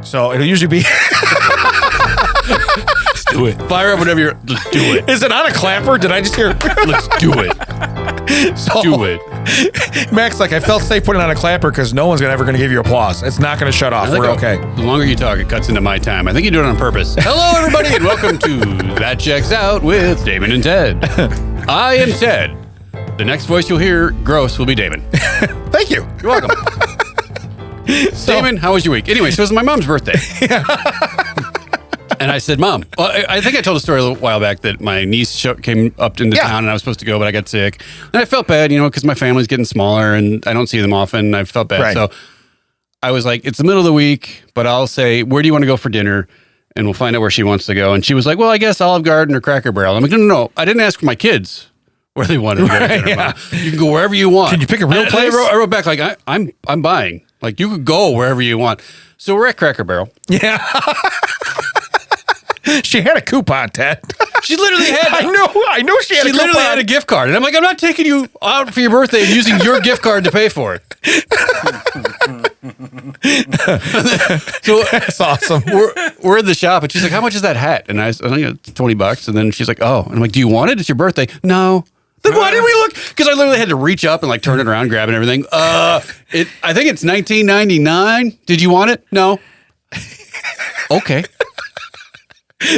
So it'll usually be. Let's do it. Fire up whatever you're. Let's do it. Is it on a clapper? Did I just hear? Let's do it. So, Do it. Max, like, I felt safe putting on a clapper because no one's ever going to give you applause. It's not going to shut off. We're okay. The longer you talk, it cuts into my time. I think you do it on purpose. Hello, everybody, and welcome to That Checks Out with Damon and Ted. I am Ted. The next voice you'll hear, gross, will be Damon. Thank you. You're welcome. Damon, how was your week? Anyway, so it was my mom's birthday. And I said, Mom, well, I think I told a story a little while back that my niece came up into town and I was supposed to go, but I got sick. And I felt bad, because my family's getting smaller and I don't see them often. I felt bad. Right. So I was like, it's the middle of the week, but I'll say, where do you want to go for dinner? And we'll find out where she wants to go. And she was like, well, I guess Olive Garden or Cracker Barrel. I'm like, no. I didn't ask my kids where they wanted to go to dinner. Yeah. You can go wherever you want. Can you pick a real place? I wrote back like, I'm buying. Like, you could go wherever you want. So we're at Cracker Barrel. Yeah. She had a coupon, Ted. She literally had. I know. She had a coupon. She literally had a gift card, and I'm like, I'm not taking you out for your birthday and using your gift card to pay for it. So that's awesome. We're in the shop, and she's like, "How much is that hat?" And I think it's $20. And then she's like, "Oh," and I'm like, "Do you want it? It's your birthday." No. Then why did we look? Because I literally had to reach up and like turn it around, grab it and everything. I think it's $19.99. Did you want it? No. Okay.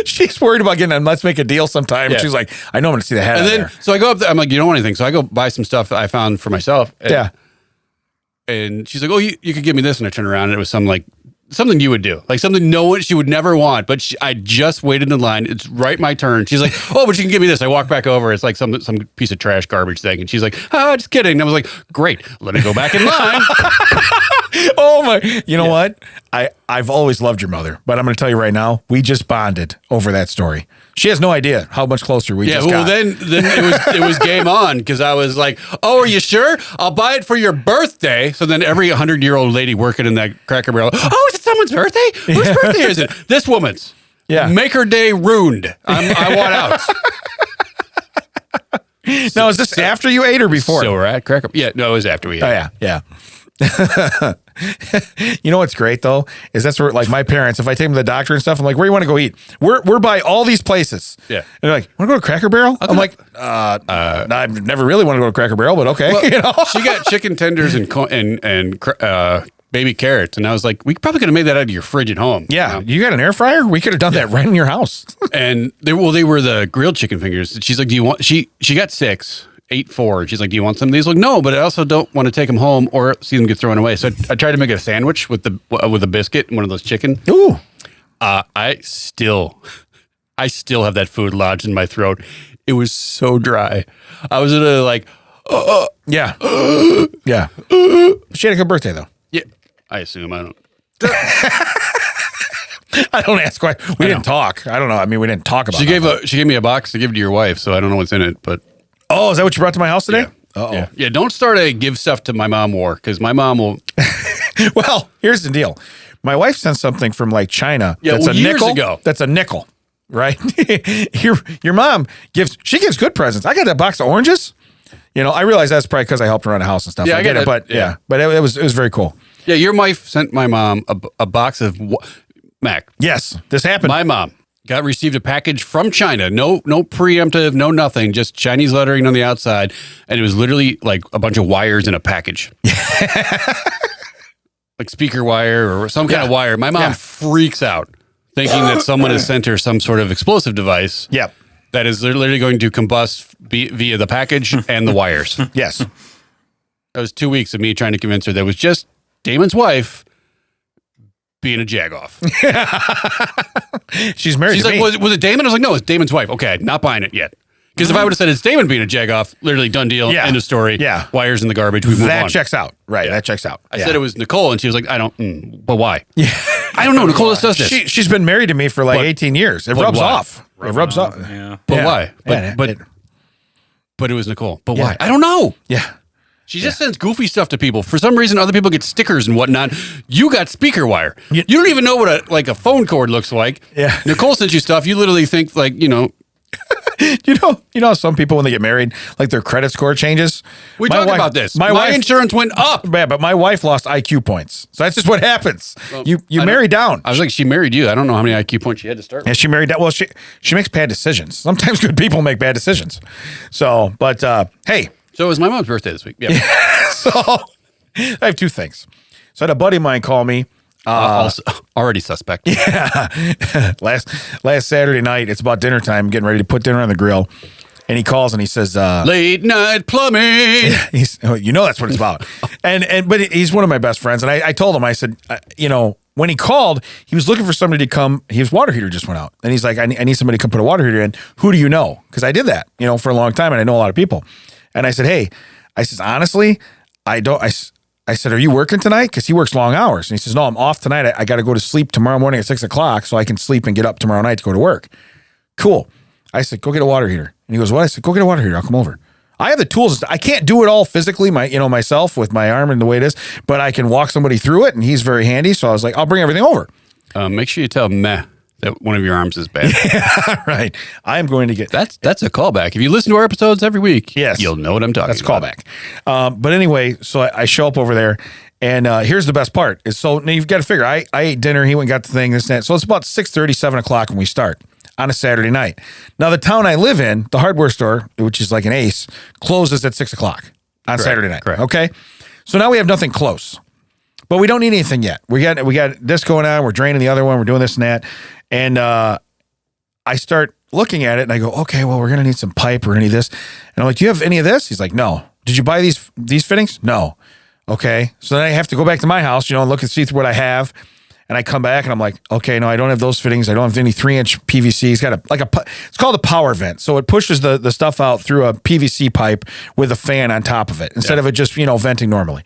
She's worried about getting on Let's Make a Deal sometime. Yeah. She's like, I know I'm going to see the hat. And then, there. So I go up there. I'm like, you don't want anything. So I go buy some stuff that I found for myself. And, and she's like, oh, you could give me this. And I turn around and it was something you would do. Like something she would never want. But I just waited in line. It's right my turn. She's like, oh, but you can give me this. I walk back over. It's like some piece of trash garbage thing. And she's like, oh, just kidding. And I was like, great. Let me go back in line. Oh my! You know what? I've always loved your mother, but I'm going to tell you right now, we just bonded over that story. She has no idea how much closer we just got. Yeah, well, then it was game on because I was like, "Oh, are you sure? I'll buy it for your birthday." So then every 100-year-old lady working in that Cracker Barrel, "Oh, is it someone's birthday? Whose birthday is it? This woman's. Yeah, make her day ruined. I want out." Now, is this after you ate or before? So we're at Cracker. Yeah, no, it was after we ate. Oh yeah. You know what's great though is that's where like my parents, if I take them to the doctor and stuff, I'm like, where do you want to go eat? We're by all these places. Yeah, and they're like, want to go to Cracker Barrel? I'm like, I've never really want to go to Cracker Barrel, but okay. Well, she got chicken tenders and baby carrots, and I was like, we probably could have made that out of your fridge at home. Yeah, you got an air fryer? We could have done that right in your house. And they were the grilled chicken fingers. She's like, do you want? She got 6. Ate 4. She's like, do you want some of these? Like, no, but I also don't want to take them home or see them get thrown away. So I tried to make a sandwich with a biscuit and one of those chicken. Ooh. I still have that food lodged in my throat. It was so dry. I was like, yeah. Yeah. She had a good birthday though. Yeah. I assume. I don't. I don't ask why. We didn't talk. I don't know. I mean, we didn't talk about it. She gave me a box to give to your wife, so I don't know what's in it, but. Oh, is that what you brought to my house today? Yeah. Uh-oh. Yeah, don't start a give stuff to my mom war, because my mom will... Well, here's the deal. My wife sent something from like China that's a years nickel. Ago. That's a nickel, right? Your mom gives good presents. I got that box of oranges. I realize that's probably because I helped her around the house and stuff. Yeah, I get it, but but it was very cool. Yeah, your wife sent my mom a box of... Mac. Yes, this happened. My mom received a package from China. No preemptive, no nothing, just Chinese lettering on the outside. And it was literally like a bunch of wires in a package. Like speaker wire or some kind of wire. My mom freaks out thinking that someone has sent her some sort of explosive device. Yep. That is literally going to combust via the package and the wires. Yes. That was 2 weeks of me trying to convince her that it was just Damon's wife being a jagoff. She's married. She's to like, me. Was it Damon? I was like, no, it's Damon's wife. Okay, not buying it yet. Because if I would have said it's Damon being a jagoff, literally done deal, end of story. Yeah, wires in the garbage. We move on. That checks out, right? Yeah. That checks out. I said it was Nicole, and she was like, I don't. But why? Yeah, I don't know. Nicole just does this. She's been married to me for like 18 years. It rubs off. It rubs off. Yeah. But why? But it was Nicole. But why? I don't know. Yeah. She just sends goofy stuff to people. For some reason, other people get stickers and whatnot. You got speaker wire. You don't even know what a phone cord looks like. Yeah. Nicole sends you stuff. You literally think like, You know how some people when they get married, like their credit score changes? We talked about this. My insurance went up. Yeah, but my wife lost IQ points. So that's just what happens. Well, you marry down. I was like, she married you. I don't know how many IQ points she had to start with. And she married down. Well, she makes bad decisions. Sometimes good people make bad decisions. So, but hey. So it was my mom's birthday this week. Yeah. So I have two things. So I had a buddy of mine call me. Also, already suspect. Yeah. last Saturday night, it's about dinner time, getting ready to put dinner on the grill. And he calls and he says, late night plumbing. That's what it's about. But he's one of my best friends. And I told him, I said, when he called, he was looking for somebody to come. His water heater just went out. And he's like, I need somebody to come put a water heater in. Who do you know? Because I did that, for a long time and I know a lot of people. And I said, hey, honestly, I said, are you working tonight? Because he works long hours. And he says, no, I'm off tonight. I got to go to sleep tomorrow morning at 6 o'clock so I can sleep and get up tomorrow night to go to work. Cool. I said, go get a water heater. And he goes, what? I said, go get a water heater. I'll come over. I have the tools. I can't do it all physically, myself with my arm and the way it is, but I can walk somebody through it, and he's very handy. So I was like, I'll bring everything over. Make sure you tell Meh that one of your arms is bad. Yeah, right. I am going to get... That's a callback. If you listen to our episodes every week, yes, you'll know what I'm talking about. That's a callback. But anyway, so I show up over there, and here's the best part. Now you've got to figure, I ate dinner, he went and got the thing, this and that. So it's about 6:30, 7 o'clock when we start on a Saturday night. Now, the town I live in, the hardware store, which is like an Ace, closes at 6 o'clock on Saturday night. Correct. Okay? So now we have nothing close. But we don't need anything yet. We got this going on. We're draining the other one. We're doing this and that. And I start looking at it and I go, okay, well, we're going to need some pipe or any of this. And I'm like, do you have any of this? He's like, no. Did you buy these fittings? No. Okay. So then I have to go back to my house, and look and see through what I have. And I come back and I'm like, okay, no, I don't have those fittings. I don't have any 3-inch PVC. He's got it's called a power vent. So it pushes the stuff out through a PVC pipe with a fan on top of it instead of it just, venting normally.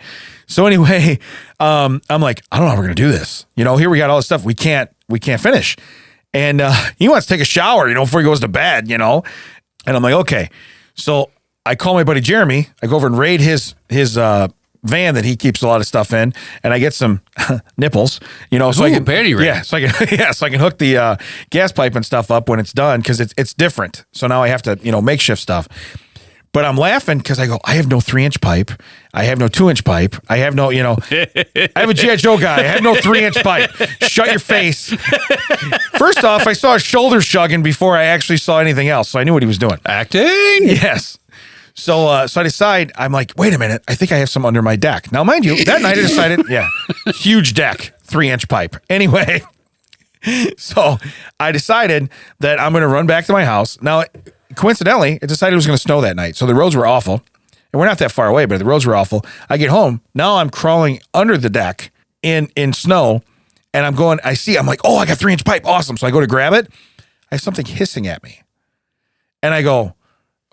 So anyway, I'm like, I don't know how we're going to do this. Here we got all this stuff. We can't finish. And he wants to take a shower, before he goes to bed, And I'm like, okay. So I call my buddy Jeremy. I go over and raid his van that he keeps a lot of stuff in, and I get some nipples, so I can panty raid. Yeah, so I can hook the gas pipe and stuff up when it's done because it's different. So now I have to makeshift stuff. But I'm laughing because I go, I have no 3-inch pipe. I have no 2-inch pipe. I have no, I have a G.I. Joe guy. I have no 3-inch pipe. Shut your face. First off, I saw his shoulders shrugging before I actually saw anything else. So I knew what he was doing. Acting? Yes. So I decide, I'm like, wait a minute. I think I have some under my deck. Now, mind you, that night I decided, huge deck, 3-inch pipe. Anyway, so I decided that I'm going to run back to my house. Now, coincidentally, it decided it was going to snow that night. So the roads were awful. And we're not that far away, but the roads were awful. I get home. Now I'm crawling under the deck in snow. And I'm like, oh, I got 3-inch pipe. Awesome. So I go to grab it. I have something hissing at me. And I go,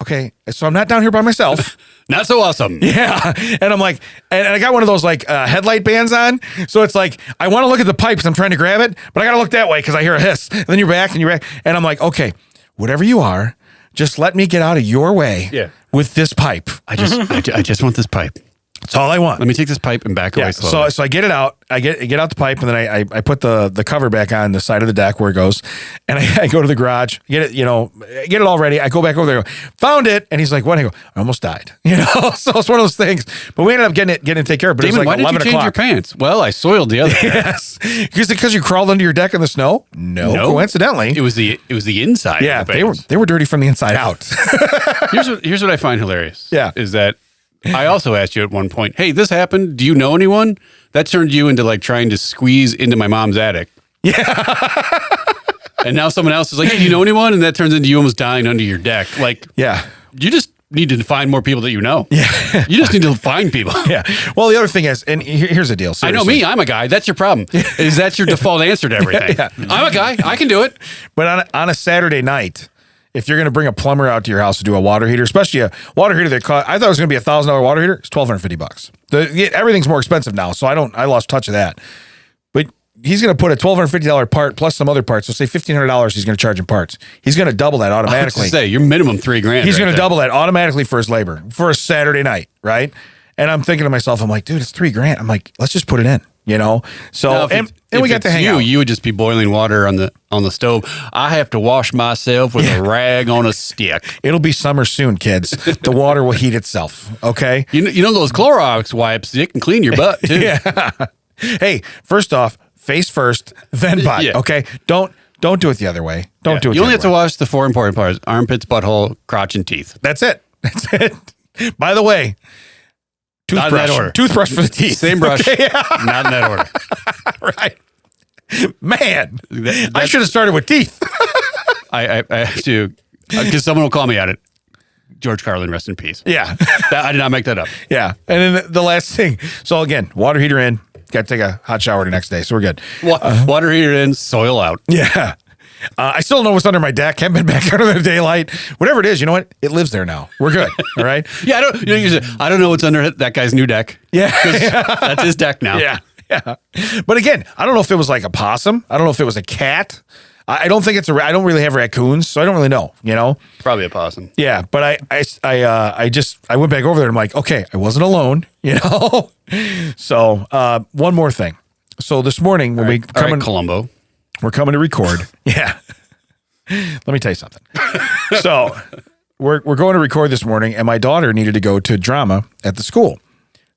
okay, so I'm not down here by myself. Not so awesome. Yeah. And I'm like, and I got one of those headlight bands on. So it's like, I want to look at the pipe because I'm trying to grab it, but I got to look that way because I hear a hiss. And then you're back. And I'm like, okay, whatever you are, just let me get out of your way with this pipe. I just want this pipe. That's all I want. Let me take this pipe and back away slowly. So I get it out. I get out the pipe, and then I put the cover back on the side of the deck where it goes, and I go to the garage, get it all ready. I go back over there, found it, and he's like, "What?" I go, "I almost died." So it's one of those things. But we ended up getting it taken care of. But Damon, it was like why 11 did you change o'clock. your pants? Well, I soiled the other. Yes, because you crawled under your deck in the snow. No, coincidentally, it was the inside. Yeah, they were dirty from the inside out. Here's what I find hilarious. Yeah, is that I also asked you at one point, hey, this happened. Do you know anyone? That turned you into trying to squeeze into my mom's attic. Yeah. And now someone else is like, hey, do you know anyone? And that turns into you almost dying under your deck. Yeah. You just need to find more people that you know. Yeah. You just need to find people. Yeah. Well, the other thing is, and here's the deal. Seriously. I know me. I'm a guy. That's your problem. Is that your default answer to everything? Yeah. I'm a guy. I can do it. But on a Saturday night, if you're going to bring a plumber out to your house to do a water heater, especially a water heater that I thought it was going to be $1,000 water heater, it's $1,250. Everything's more expensive now, so I lost touch of that. But he's going to put a $1,250 part plus some other parts. So say $1,500 he's going to charge in parts. He's going to double that automatically. I was say, your minimum $3,000. He's going to double that automatically for his labor for a Saturday night, right? And I'm thinking to myself, I'm like, dude, it's $3,000. I'm like, let's just put it in. you know? So, and we got to hang out. You would just be boiling water on the stove. I have to wash myself with a rag on a stick. It'll be summer soon, kids. The water will heat itself. Okay. You know those Clorox wipes, they can clean your butt too. Yeah. Hey, first off, face first, then butt. Yeah. Okay. Don't do it the other way. Don't do it. You only have to wash the 4 important parts: armpits, butthole, crotch, and teeth. That's it. That's it. By the way, toothbrush for the teeth. Same brush. Okay, yeah. Not in that order. Right. Man, I should have started with teeth. I have to, because someone will call me at it. George Carlin, rest in peace. Yeah. I did not make that up. Yeah. And then the last thing. So again, water heater in. Got to take a hot shower the next day. So we're good. Water heater in, soil out. Yeah. I still don't know what's under my deck. Haven't been back under the daylight. Whatever it is, you know what? It lives there now. We're good. All right. Yeah. I don't know what's under that guy's new deck. Yeah. That's his deck now. Yeah. Yeah. But again, I don't know if it was like a possum. I don't know if it was a cat. I don't think I don't really have raccoons, so I don't really know, you know? Probably a possum. Yeah. But I went back over there and I'm like, okay, I wasn't alone, you know? So one more thing. So this morning when Columbo. We're coming to record. Yeah. Let me tell you something. So we're going to record this morning, and my daughter needed to go to drama at the school.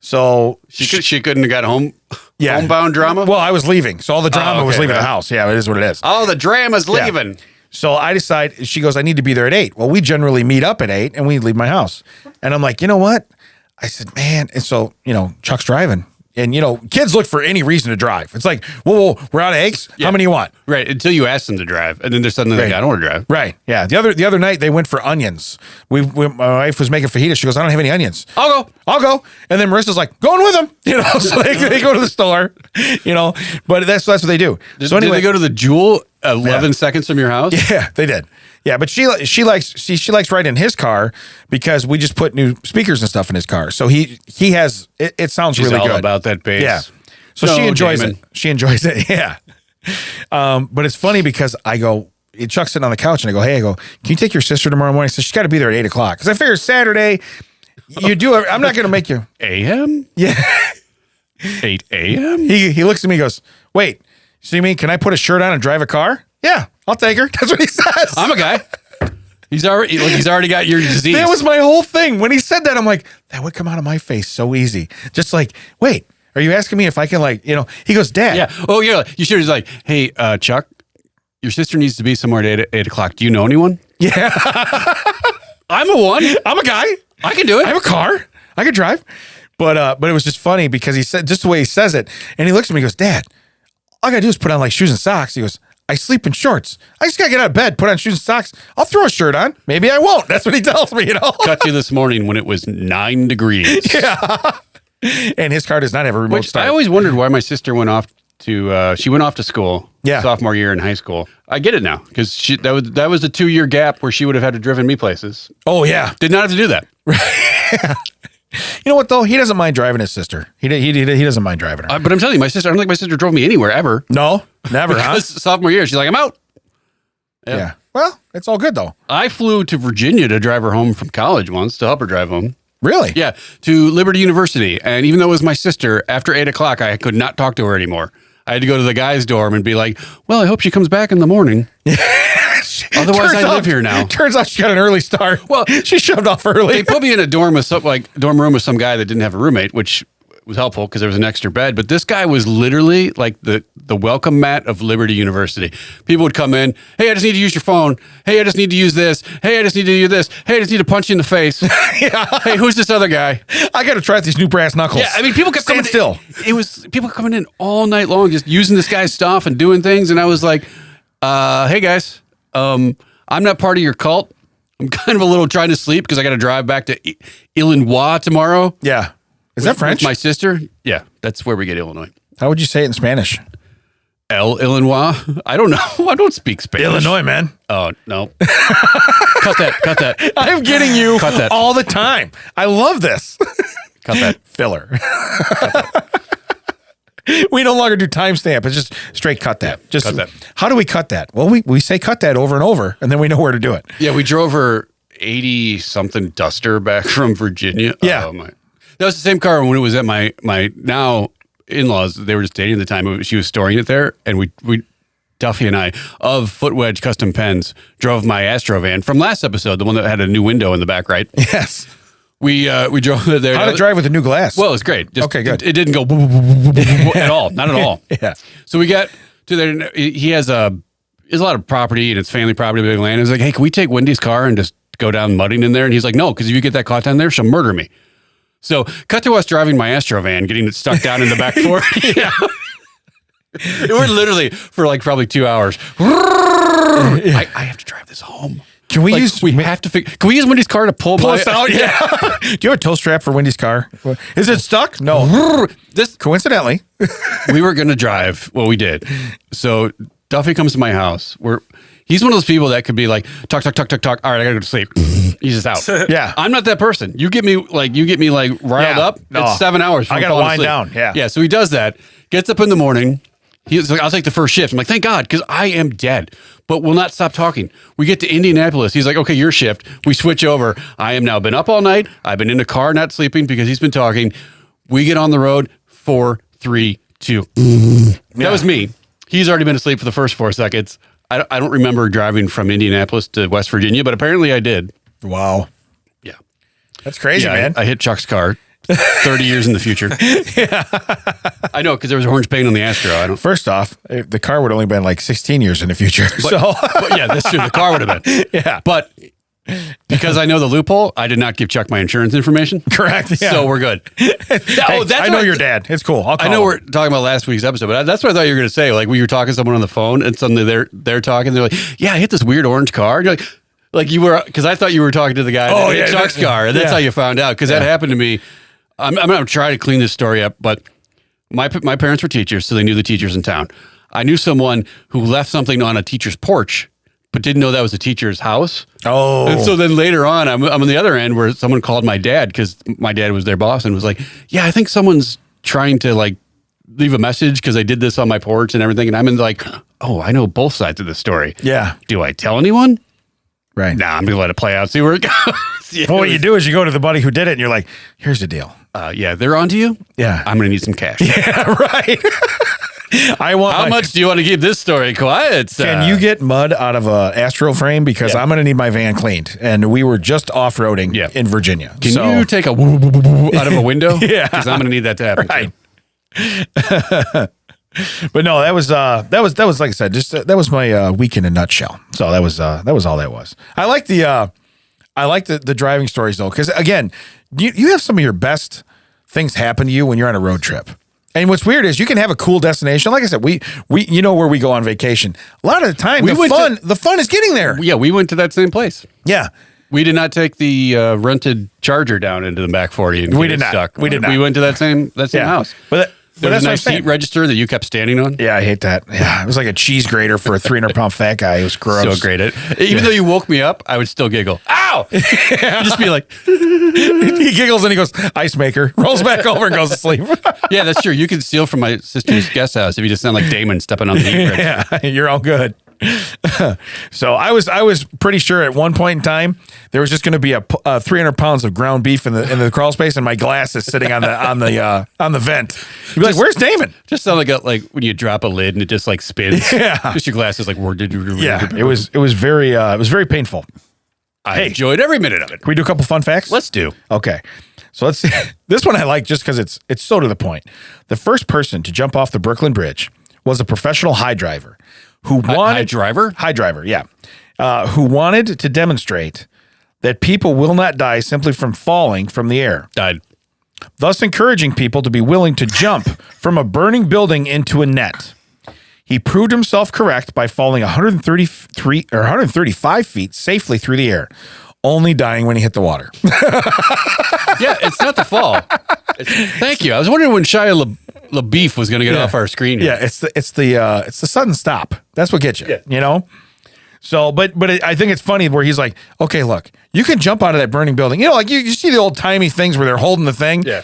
So she couldn't have got homebound drama? Well, I was leaving. So all the drama was leaving the house. Yeah, it is what it is. Oh, the drama's leaving. Yeah. So I decide, she goes, I need to be there at 8. Well, we generally meet up at 8 and we leave my house. And I'm like, you know what? I said, man. And so, Chuck's driving. And, kids look for any reason to drive. It's like, whoa, we're out of eggs? Yeah. How many you want? Right, until you ask them to drive. And then they're suddenly like, I don't want to drive. Right, yeah. The other night, they went for onions. My wife was making fajitas. She goes, I don't have any onions. I'll go. And then Marissa's like, going with them. So they go to the store, But that's what they do. Did they go to the Jewel 11 seconds from your house? Yeah, they did. Yeah, but she likes riding in his car because we just put new speakers and stuff in his car. So he has it sounds really good. All about that bass. Yeah. So she enjoys it. She enjoys it. Yeah. But it's funny because Chuck's sitting on the couch and I go, can you take your sister tomorrow morning? So she's got to be there at 8:00 because I figure Saturday you do it. I'm not going to make you a.m. Yeah. 8 a.m. He looks at me and goes, wait, so you mean can I put a shirt on and drive a car? Yeah, I'll take her. That's what he says. I'm a guy. He's already got your disease. That was my whole thing. When he said that, I'm like, that would come out of my face so easy. Just like, wait, are you asking me if I can he goes, Dad. Yeah. Oh, yeah. You should. He's like, hey, Chuck, your sister needs to be somewhere at 8:00. Do you know anyone? Yeah. I'm a one. I'm a guy. I can do it. I have a car. I can drive. But it was just funny because he said just the way he says it. And he looks at me and goes, Dad, all I got to do is put on shoes and socks. He goes, I sleep in shorts. I just got to get out of bed, put on shoes and socks. I'll throw a shirt on. Maybe I won't. That's what he tells me, Cut you this morning when it was 9 degrees. Yeah. And his car does not have a remote start. I always wondered why my sister went off to school sophomore year in high school. I get it now because that was a 2-year gap where she would have had to driven me places. Oh, yeah. Did not have to do that. Right. You know what, though? He doesn't mind driving his sister. He doesn't mind driving her. But I'm telling you, I don't think my sister drove me anywhere ever. No, never, because sophomore year, she's like, I'm out. Yeah. Well, it's all good, though. I flew to Virginia to drive her home from college once to help her drive home. Really? Yeah, to Liberty University. And even though it was my sister, after 8:00, I could not talk to her anymore. I had to go to the guy's dorm and be like, well, I hope she comes back in the morning. Otherwise, I live here now. Turns out she got an early start. Well, she shoved off early. They put me in a dorm room with some guy that didn't have a roommate, which was helpful because there was an extra bed. But this guy was literally like the welcome mat of Liberty University. People would come in. Hey, I just need to use your phone. Hey, I just need to use this. Hey, I just need to do this. Hey, I just need to punch you in the face. Yeah. Hey, who's this other guy? I got to try out these new brass knuckles. Yeah, I mean, people kept coming still. It was people coming in all night long, just using this guy's stuff and doing things. And I was like, hey guys, I'm not part of your cult. I'm kind of a little trying to sleep because I got to drive back to Illinois tomorrow. Yeah. Is that French? With my sister? Yeah, that's where we get Illinois. How would you say it in Spanish? Illinois? I don't know. I don't speak Spanish. Illinois, man. Oh, no. Cut that. I'm getting you all the time. I love this. Cut that. Filler. Cut that. We no longer do timestamp. It's just straight cut that. Yeah, cut that. How do we cut that? Well, we say cut that over and over, and then we know where to do it. Yeah, we drove her 80-something Duster back from Virginia. Yeah. That was the same car when it was at my now in-laws, they were just dating at the time. She was storing it there, and we Duffy and I, of Foot Wedge Custom Pens, drove my Astro van from last episode, the one that had a new window in the back, right? Yes. We drove it there. How to drive with a new glass? Well, it was great. Just, okay, good. It didn't go at all. Not at all. Yeah. So we got to there. He has a lot of property, and it's family property, big land. I was like, hey, can we take Wendy's car and just go down mudding in there? And he's like, no, because if you get that caught down there, she'll murder me. So cut to us driving my Astro van, getting it stuck down in the back fork. Yeah. We're literally for like probably 2 hours. I have to drive this home. Can we use? We have to figure. Can we use Wendy's car to pull us out? Yeah. Do you have a tow strap for Wendy's car? Is it stuck? No. This coincidentally, we were going to drive. Well, we did. So Duffy comes to my house. He's one of those people that could be like talk. All right, I gotta go to sleep. He's just out. Yeah. I'm not that person. You get me riled up. No. It's 7 hours. I gotta wind down. Yeah. Yeah. So he does that. Gets up in the morning. He's like, I'll take the first shift. I'm like, thank God, because I am dead, but will not stop talking. We get to Indianapolis. He's like, okay, your shift. We switch over. I am now been up all night. I've been in the car, not sleeping because he's been talking. We get on the road. 4, 3, 2. That was me. He's already been asleep for the first 4 seconds. I don't remember driving from Indianapolis to West Virginia, but apparently I did. Wow. Yeah. That's crazy, man. I hit Chuck's car 30 years in the future. Yeah. I know, because there was orange paint on the Astro. First off, the car would only been like 16 years in the future. But yeah, that's true. The car would have been. Yeah. But because I know the loophole, I did not give Chuck my insurance information. Correct. Yeah. So we're good. I know your dad. It's cool. I know we're talking about last week's episode, but that's what I thought you were going to say. Like when you were talking to someone on the phone and suddenly they're talking, they're like, yeah, I hit this weird orange car. And you're like you were, because I thought you were talking to the guy that hit Chuck's car. And that's how you found out. Because that happened to me. I'm going to try to clean this story up, but my parents were teachers, so they knew the teachers in town. I knew someone who left something on a teacher's porch, but didn't know that was a teacher's house. Oh. And so then later on, I'm on the other end where someone called my dad because my dad was their boss and was like, yeah, I think someone's trying to like leave a message because I did this on my porch and everything. And I'm in like, oh, I know both sides of the story. Yeah. Do I tell anyone? Right. Nah, I'm going to let it play out, see where it goes. Well, what you do is you go to the buddy who did it and you're like, here's the deal. Yeah, they're on to you? Yeah. I'm going to need some cash. Yeah, right. How much do you want to keep this story quiet? Can you get mud out of a Astro frame? Because I'm going to need my van cleaned. And we were just off-roading in Virginia. Can you take a out of a window? Yeah. Because I'm going to need that to happen. Right. But no, that was like I said, just that was my week in a nutshell. So that was all that was. I like the driving stories though, because again, you have some of your best things happen to you when you're on a road trip. And what's weird is you can have a cool destination. Like I said, we you know where we go on vacation. A lot of the time, the fun is getting there. Yeah, we went to that same place. Yeah. We did not take the rented Charger down into the back 40 and we did not. Stuck. We did not. We went to that same house. But there was a nice seat register that you kept standing on. Yeah, I hate that. Yeah, it was like a cheese grater for a 300-pound fat guy. It was gross. So great. Even though you woke me up, I would still giggle. Ow! Just be like. He giggles and he goes, ice maker, rolls back over and goes to sleep. Yeah, that's true. You can steal from my sister's guest house if you just sound like Damon stepping on the heat bridge. Yeah, you're all good. So I was pretty sure at one point in time there was just going to be a 300 pounds of ground beef in the crawl space, and my glass is sitting on the vent. You'd be like, "Where's Damon?" Just sound like when you drop a lid and it just like spins. Yeah, just your glass is like. Yeah, it was very painful. I enjoyed every minute of it. Can we do a couple fun facts? Let's do. Okay. So let's see. This one I like just because it's so to the point. The first person to jump off the Brooklyn Bridge was a professional high driver who wanted high driver, yeah, who wanted to demonstrate that people will not die simply from falling from the air. Died. Thus encouraging people to be willing to jump from a burning building into a net. He proved himself correct by falling 135 feet safely through the air, only dying when he hit the water. Yeah, it's not the fall. Thank you. I was wondering when Shia LaBeouf was going to get off our screen here. Yeah, it's the sudden stop. That's what gets you. You know. So, but I think it's funny where he's like, okay, look, you can jump out of that burning building. You know, like you see the old timey things where they're holding the thing. Yeah.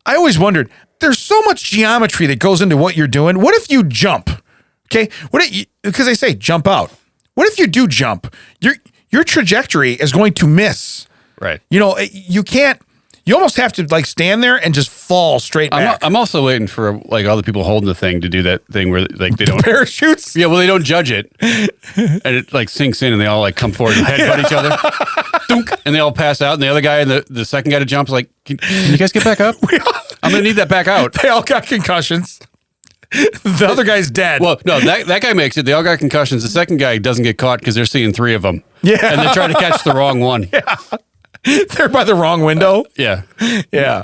I always wondered, there's so much geometry that goes into what you're doing. What if you jump? Okay, because they say jump out. What if you do jump? Your trajectory is going to miss. Right. You know, you can't You almost have to like stand there and just fall straight back. I'm also waiting for like all the people holding the thing to do that thing where like they don't parachutes. Yeah, well they don't judge it, and it like sinks in, and they all like come forward and headbutt each other, Dunk, and they all pass out, and the other guy and the second guy to jump is like, can you guys get back up? I'm gonna need that back out. They all got concussions. The other guy's dead. Well, no, that guy makes it. They all got concussions. The second guy doesn't get caught because they're seeing 3 of them. Yeah, and they're trying to catch the wrong one. Yeah. They're by the wrong window. Yeah. Yeah.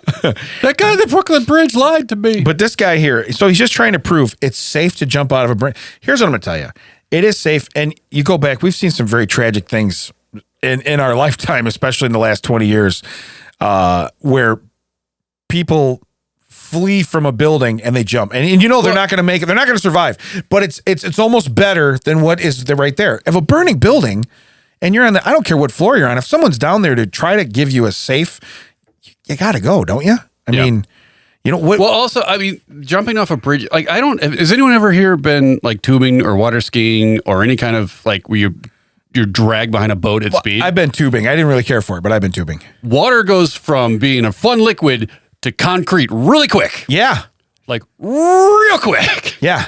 That guy at the Brooklyn Bridge lied to me. But this guy here, so he's just trying to prove it's safe to jump out of a bridge. Here's what I'm going to tell you. It is safe. And you go back, we've seen some very tragic things in our lifetime, especially in the last 20 years, where people flee from a building and they jump. And you know they're not going to make it. They're not going to survive. But it's almost better than what is right there. If a burning building... And you're on I don't care what floor you're on. If someone's down there to try to give you a safe, you got to go, don't you? I mean, you know what? Well, also, I mean, jumping off a bridge, like has anyone ever here been like tubing or water skiing or any kind of like where you're dragged behind a boat at speed? I've been tubing. I didn't really care for it, but I've been tubing. Water goes from being a fun liquid to concrete really quick. Yeah. Like real quick. Yeah.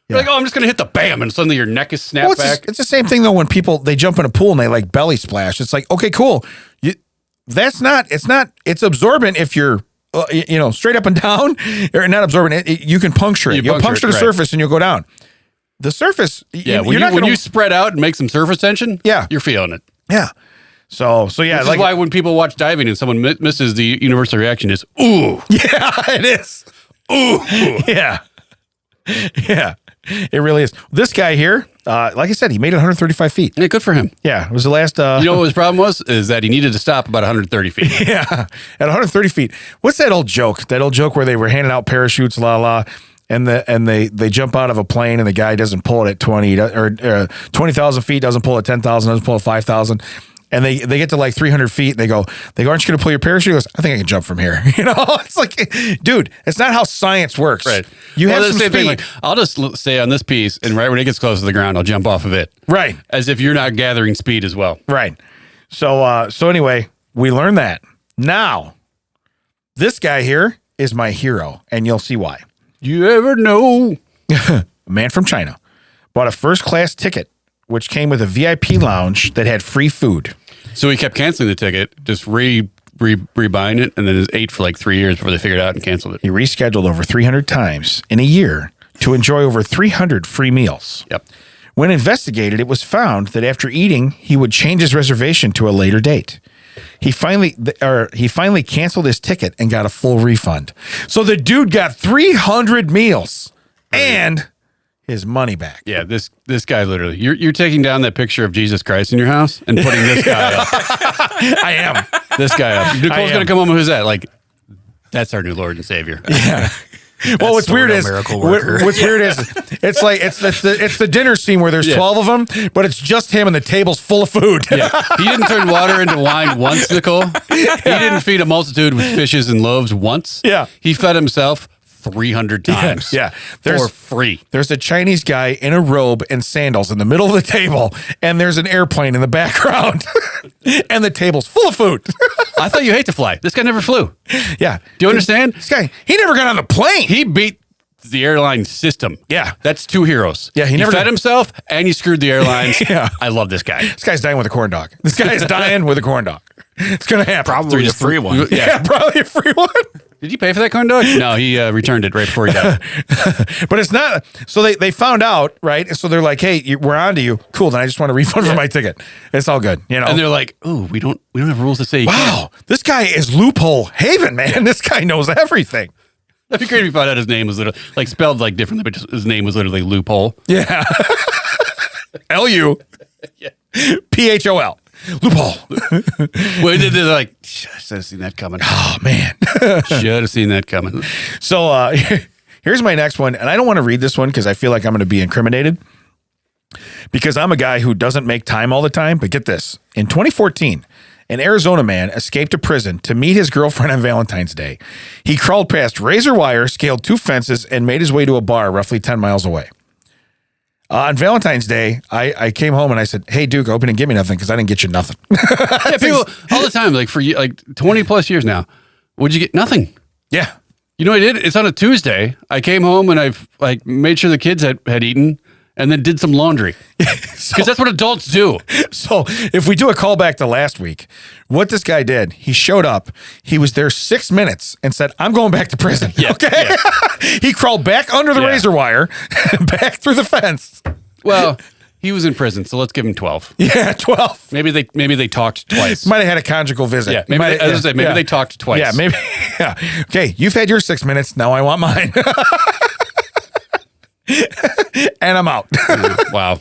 You're like, oh, I'm just going to hit the bam, and suddenly your neck is snapped back. It's the same thing, though, when people, they jump in a pool and they, like, belly splash. It's like, okay, cool. It's absorbent if you're, straight up and down, or not absorbent. You can puncture it. You'll puncture the surface and you'll go down. The surface, when you spread out and make some surface tension, you're feeling it. Yeah. So yeah. This is why when people watch diving and someone misses, the universal reaction is, ooh. Yeah, it is. Ooh. Yeah. Yeah. It really is. This guy here, like I said, he made it 135 feet. Yeah, good for him. Yeah, it was the last... you know what his problem was? Is that he needed to stop about 130 feet. Yeah, at 130 feet. What's that old joke? That old joke where they were handing out parachutes, and they jump out of a plane and the guy doesn't pull it at 20 or 20,000 feet, doesn't pull it at 10,000, doesn't pull it at 5,000. And they get to like 300 feet and they go, aren't you going to pull your parachute? He goes, I think I can jump from here. It's like, dude, it's not how science works. Right. You have some speed. Thing, like, I'll just stay on this piece, and right when it gets close to the ground, I'll jump off of it. Right. As if you're not gathering speed as well. Right. So anyway, we learned that. Now, this guy here is my hero, and you'll see why. You ever know? A man from China bought a first-class ticket, which came with a VIP lounge that had free food. So he kept canceling the ticket, just rebuying it, and then it ate for like 3 years before they figured it out and canceled it. He rescheduled over 300 times in a year to enjoy over 300 free meals. Yep. When investigated, it was found that after eating, he would change his reservation to a later date. He finally canceled his ticket and got a full refund. So the dude got 300 meals and his money back. Yeah, this guy literally. You're taking down that picture of Jesus Christ in your house and putting this guy up. I am. This guy up. Nicole's going to come home. Who's that? Like, that's our new Lord and Savior. Yeah. Well, what's weird is it's like it's the dinner scene where there's 12 of them, but it's just him and the table's full of food. Yeah. He didn't turn water into wine once, Nicole. He didn't feed a multitude with fishes and loaves once. Yeah. He fed himself 300 times. Yeah. For free. There's a Chinese guy in a robe and sandals in the middle of the table, and there's an airplane in the background, and the table's full of food. I thought you hate to fly. This guy never flew. Yeah. Do you understand? This guy, he never got on the plane. He beat the airline system. Yeah. That's two heroes. Yeah. He fed himself and he screwed the airlines. Yeah. I love this guy. This guy's dying with a corn dog. This guy is dying with a corn dog. It's going to happen. Probably a free one. Yeah, probably a free one. Did you pay for that corn dog? No, he returned it right before he died. But it's not. So they found out, right? So they're like, hey, we're on to you. Cool. Then I just want a refund for my ticket. It's all good. And they're like, oh, we don't have rules that say you can't. This guy is loophole haven, man. This guy knows everything. That'd be great if you found out his name was literally like spelled like differently, but just, his name was literally loophole. Yeah. LUPHOL. Loophole. Well, they're like, should have seen that coming. Oh, man. Should have seen that coming. So here's my next one. And I don't want to read this one because I feel like I'm going to be incriminated because I'm a guy who doesn't make time all the time. But get this. In 2014, an Arizona man escaped a prison to meet his girlfriend on Valentine's Day. He crawled past razor wire, scaled 2 fences, and made his way to a bar roughly 10 miles away. On Valentine's Day, I came home and I said, hey, Duke, open and give me nothing because I didn't get you nothing. Yeah, people all the time, like for like 20 plus years now, What'd you get? Nothing. Yeah. You know what I did? It's on a Tuesday. I came home and I've like made sure the kids had eaten and then did some laundry. Because that's what adults do. So if we do a callback to last week, what this guy did, he showed up, he was there 6 minutes and said, I'm going back to prison. Yeah, okay. Yeah. He crawled back under the razor wire, back through the fence. Well, he was in prison, so let's give him 12. Yeah, 12. Maybe they talked twice. Might have had a conjugal visit. Yeah, maybe they talked twice. Yeah, maybe. Yeah. Okay, you've had your 6 minutes. Now I want mine. And I'm out. Wow.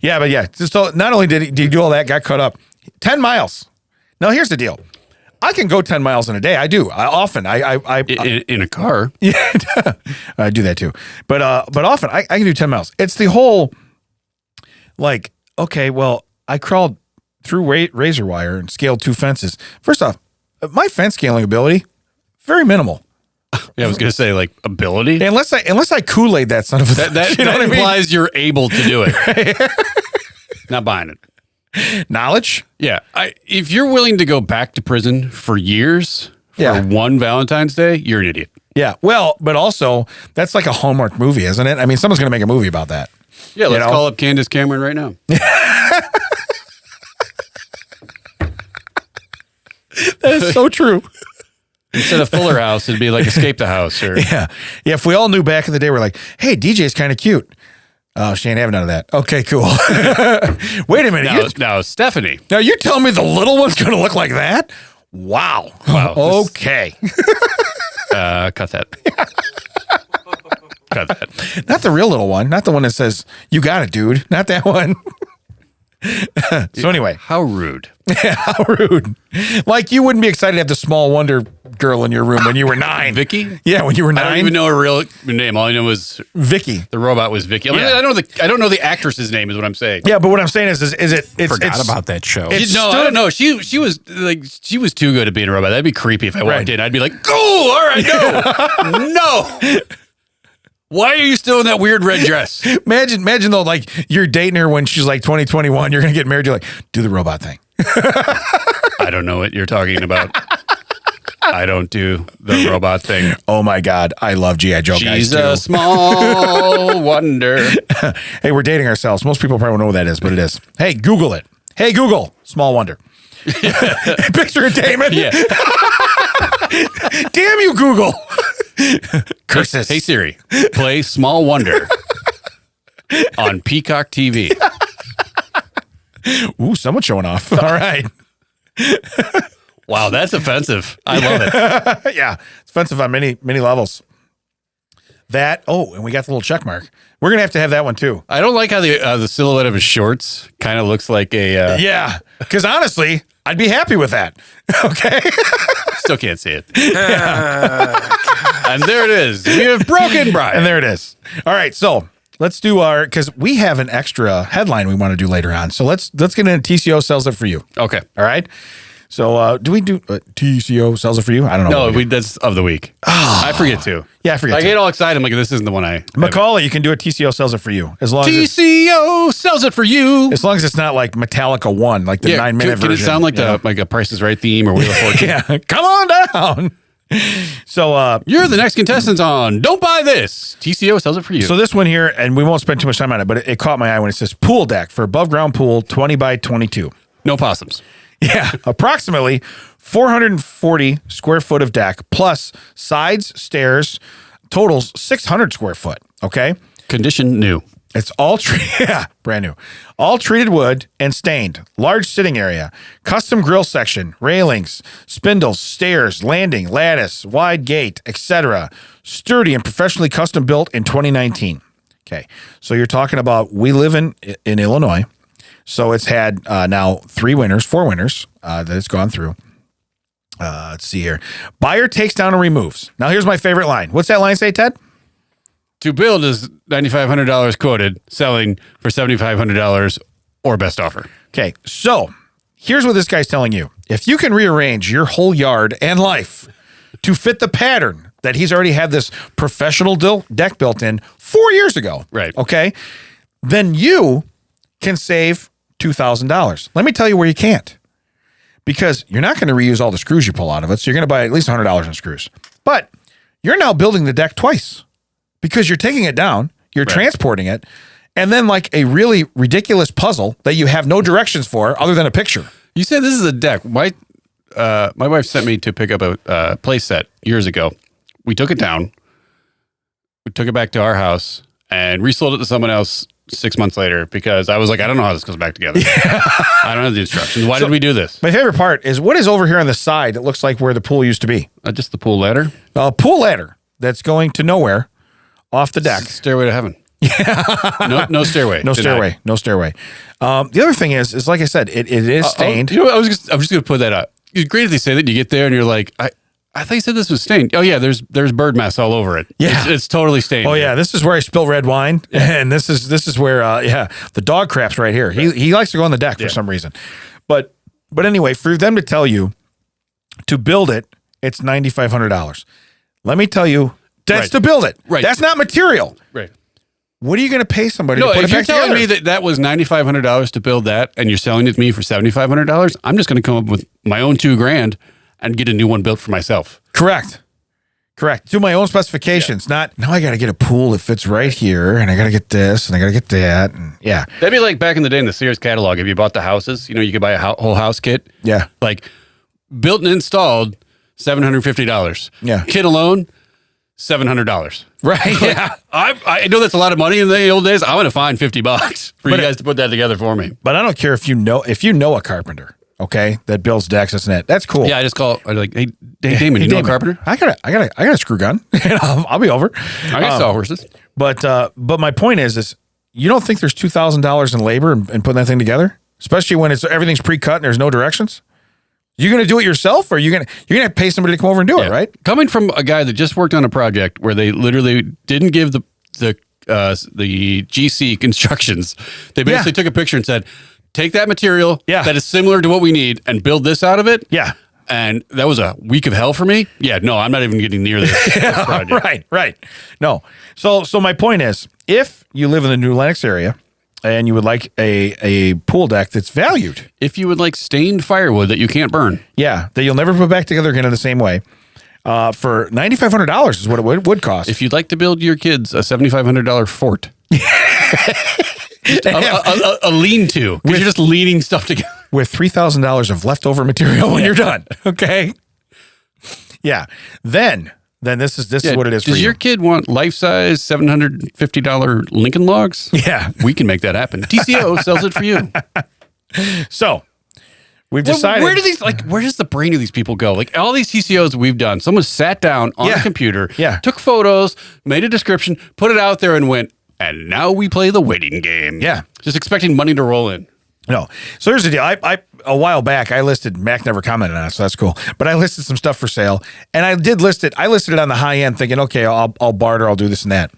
Yeah, but yeah. So not only did he do all that, got caught up. 10 miles. Now here's the deal. I can go 10 miles in a day. I do. I often. In a car. Yeah, I do that too. But often I can do 10 miles. It's the whole, like, okay, well, I crawled through razor wire and scaled 2 fences. First off, my fence scaling ability, very minimal. Yeah, I was going to say, like, ability. Unless I Kool-Aid that son of a that you know implies what I mean? you're able to do it. Not buying it. Knowledge? Yeah. If you're willing to go back to prison for years for one Valentine's Day, you're an idiot. Yeah. Well, but also, that's like a Hallmark movie, isn't it? I mean, someone's going to make a movie about that. Yeah, let's call up Candace Cameron right now. That is so true. Instead of Fuller House, it'd be like Escape the House. Or Yeah. If we all knew back in the day, we're like, hey, DJ's kind of cute. Oh, she ain't having none of that. Okay, cool. Wait a minute. Now, Stephanie. Now, you tell me the little one's going to look like that? Wow. Okay. Cut that. Cut that. Not the real little one. Not the one that says, you got it, dude. Not that one. So anyway. How rude. Yeah, how rude. Like you wouldn't be excited to have the Small Wonder girl in your room when you were 9. Vicky? Yeah, when you were 9. I don't even know her real name. All I know was Vicky. The robot was Vicky. I don't know the actress's name is what I'm saying. Yeah, but what I'm saying is it's forgot about that show. I don't know. She was too good at being a robot. That'd be creepy if I walked in. I'd be like, go, all right, no. No. Why are you still in that weird red dress? Imagine though, like you're dating her when she's like 20, 21, you're going to get married. You're like, do the robot thing. I don't know what you're talking about. I don't do the robot thing. Oh my God. I love G.I. Joe guys too. She's a small wonder. Hey, we're dating ourselves. Most people probably don't know what that is, but it is. Hey, Google it. Hey, Google, Small Wonder. Picture of Damon. Yeah. Damn you, Google. Curses. Hey Siri, play Small Wonder on Peacock TV. Ooh, someone's showing off. All right. Wow, that's offensive. I love it. Yeah, it's offensive on many levels. And we got the little check mark. We're gonna have to have that one too. I don't like how the silhouette of his shorts kind of looks like a. Yeah, because honestly, I'd be happy with that. Okay. Still can't see it. And there it is. We have broken Brian. And there it is. All right, so let's do because we have an extra headline we want to do later on. So let's get into TCO sells it for you. Okay. All right. So do we do TCO sells it for you? I don't know. No, that's of the week. Oh. I forget too. Yeah, I forget. I get all excited. I'm like, this isn't the one I. Macaulay, you can do a TCO sells it for you as long as TCO sells it for you. As long as it's not like Metallica 1, like the 9-minute version. Can it sound like like a Price is Right theme or Wheel of Fortune? Yeah, come on down. So you're the next contestant on Don't Buy This. TCO sells it for you. So this one here, and we won't spend too much time on it, but it caught my eye when it says pool deck for above ground pool 20 by 22. No possums. Yeah, approximately 440 square foot of deck plus sides, stairs, totals 600 square foot. Okay. Condition new. It's all brand new. All treated wood and stained. Large sitting area, custom grill section, railings, spindles, stairs, landing, lattice, wide gate, etc. Sturdy and professionally custom built in 2019. Okay, so you're talking about we live in Illinois. So it's had now 4 winners that it's gone through. Let's see here. Buyer takes down and removes. Now here's my favorite line. What's that line say, Ted? To build is $9,500 quoted, selling for $7,500 or best offer. Okay, so here's what this guy's telling you. If you can rearrange your whole yard and life to fit the pattern that he's already had this professional deck built in 4 years ago, right? Okay, then you can save $2,000. Let me tell you where you can't. because you're not going to reuse all the screws you pull out of it. So you're going to buy at least $100 in screws. But you're now building the deck twice because you're taking it down, you're transporting it, and then like a really ridiculous puzzle that you have no directions for other than a picture. You said this is a deck. My wife sent me to pick up a play set years ago. We took it down. We took it back to our house and resold it to someone else 6 months later because I was like, I don't know how this goes back together. I don't have the instructions. Why did we do this? My favorite part is what is over here on the side that looks like where the pool used to be? Just the pool ladder. A pool ladder that's going to nowhere off the deck. Stairway to heaven. No stairway. No stairway. No stairway. The other thing is like I said, it is stained. You know, I'm just going to put that out. It's great if they say that. You get there and you're like, I thought you said this was stained. Oh yeah, there's bird mess all over it. Yeah, it's totally stained. Oh yeah, this is where I spill red wine, and this is where the dog crap's right here. He likes to go on the deck for some reason, but anyway, for them to tell you to build it, it's $9,500. Let me tell you, that's to build it. Right, that's not material. Right. What are you going to pay somebody? No, to put if it you're back telling together? me that was $9,500 to build that, and you're selling it to me for $7,500, I'm just going to come up with my own $2,000 and get a new one built for myself. Correct. To my own specifications. Not now. I got to get a pool that fits right here, and I got to get this, and I got to get that, and that'd be like back in the day in the Sears catalog. If you bought the houses, you could buy a whole house kit. Yeah, like built and installed, $750. Yeah, kit alone, $700. Right. Yeah, I know that's a lot of money in the old days. I'm going to find $50 for you guys to put that together for me. But I don't care if you know a carpenter. Okay, that builds decks, that's cool. Yeah, I just call. I'm like, hey Damon, you know a carpenter? I got a screw gun. I'll be over. I got sawhorses. But my point is you don't think there's $2,000 in labor in putting that thing together, especially when everything's pre-cut and there's no directions. You gonna do it yourself, or you're gonna pay somebody to come over and do it, right? Coming from a guy that just worked on a project where they literally didn't give the GC instructions, they basically took a picture and said, take that material that is similar to what we need and build this out of it. Yeah. And that was a week of hell for me. Yeah, no, I'm not even getting near this project. Right. No. So my point is, if you live in the New Lenox area and you would like a pool deck that's valued. If you would like stained firewood that you can't burn. Yeah, that you'll never put back together again in the same way. For $9,500 is what it would cost. If you'd like to build your kids a $7,500 fort. a lean-to, because you're just leaning stuff together. With $3,000 of leftover material when you're done. Okay. Yeah. Then this is what it is for you. Does your kid want life-size $750 Lincoln Logs? Yeah. We can make that happen. TCO sells it for you. So we've decided. Where does the brain of these people go? Like all these TCOs we've done, someone sat down on a computer, took photos, made a description, put it out there and went, and now we play the waiting game. Yeah. Just expecting money to roll in. No. So here's the deal. I a while back, I listed, Mac never commented on it, so that's cool. But I listed some stuff for sale, and I did list it. I listed it on the high end thinking, okay, I'll barter, I'll do this and that.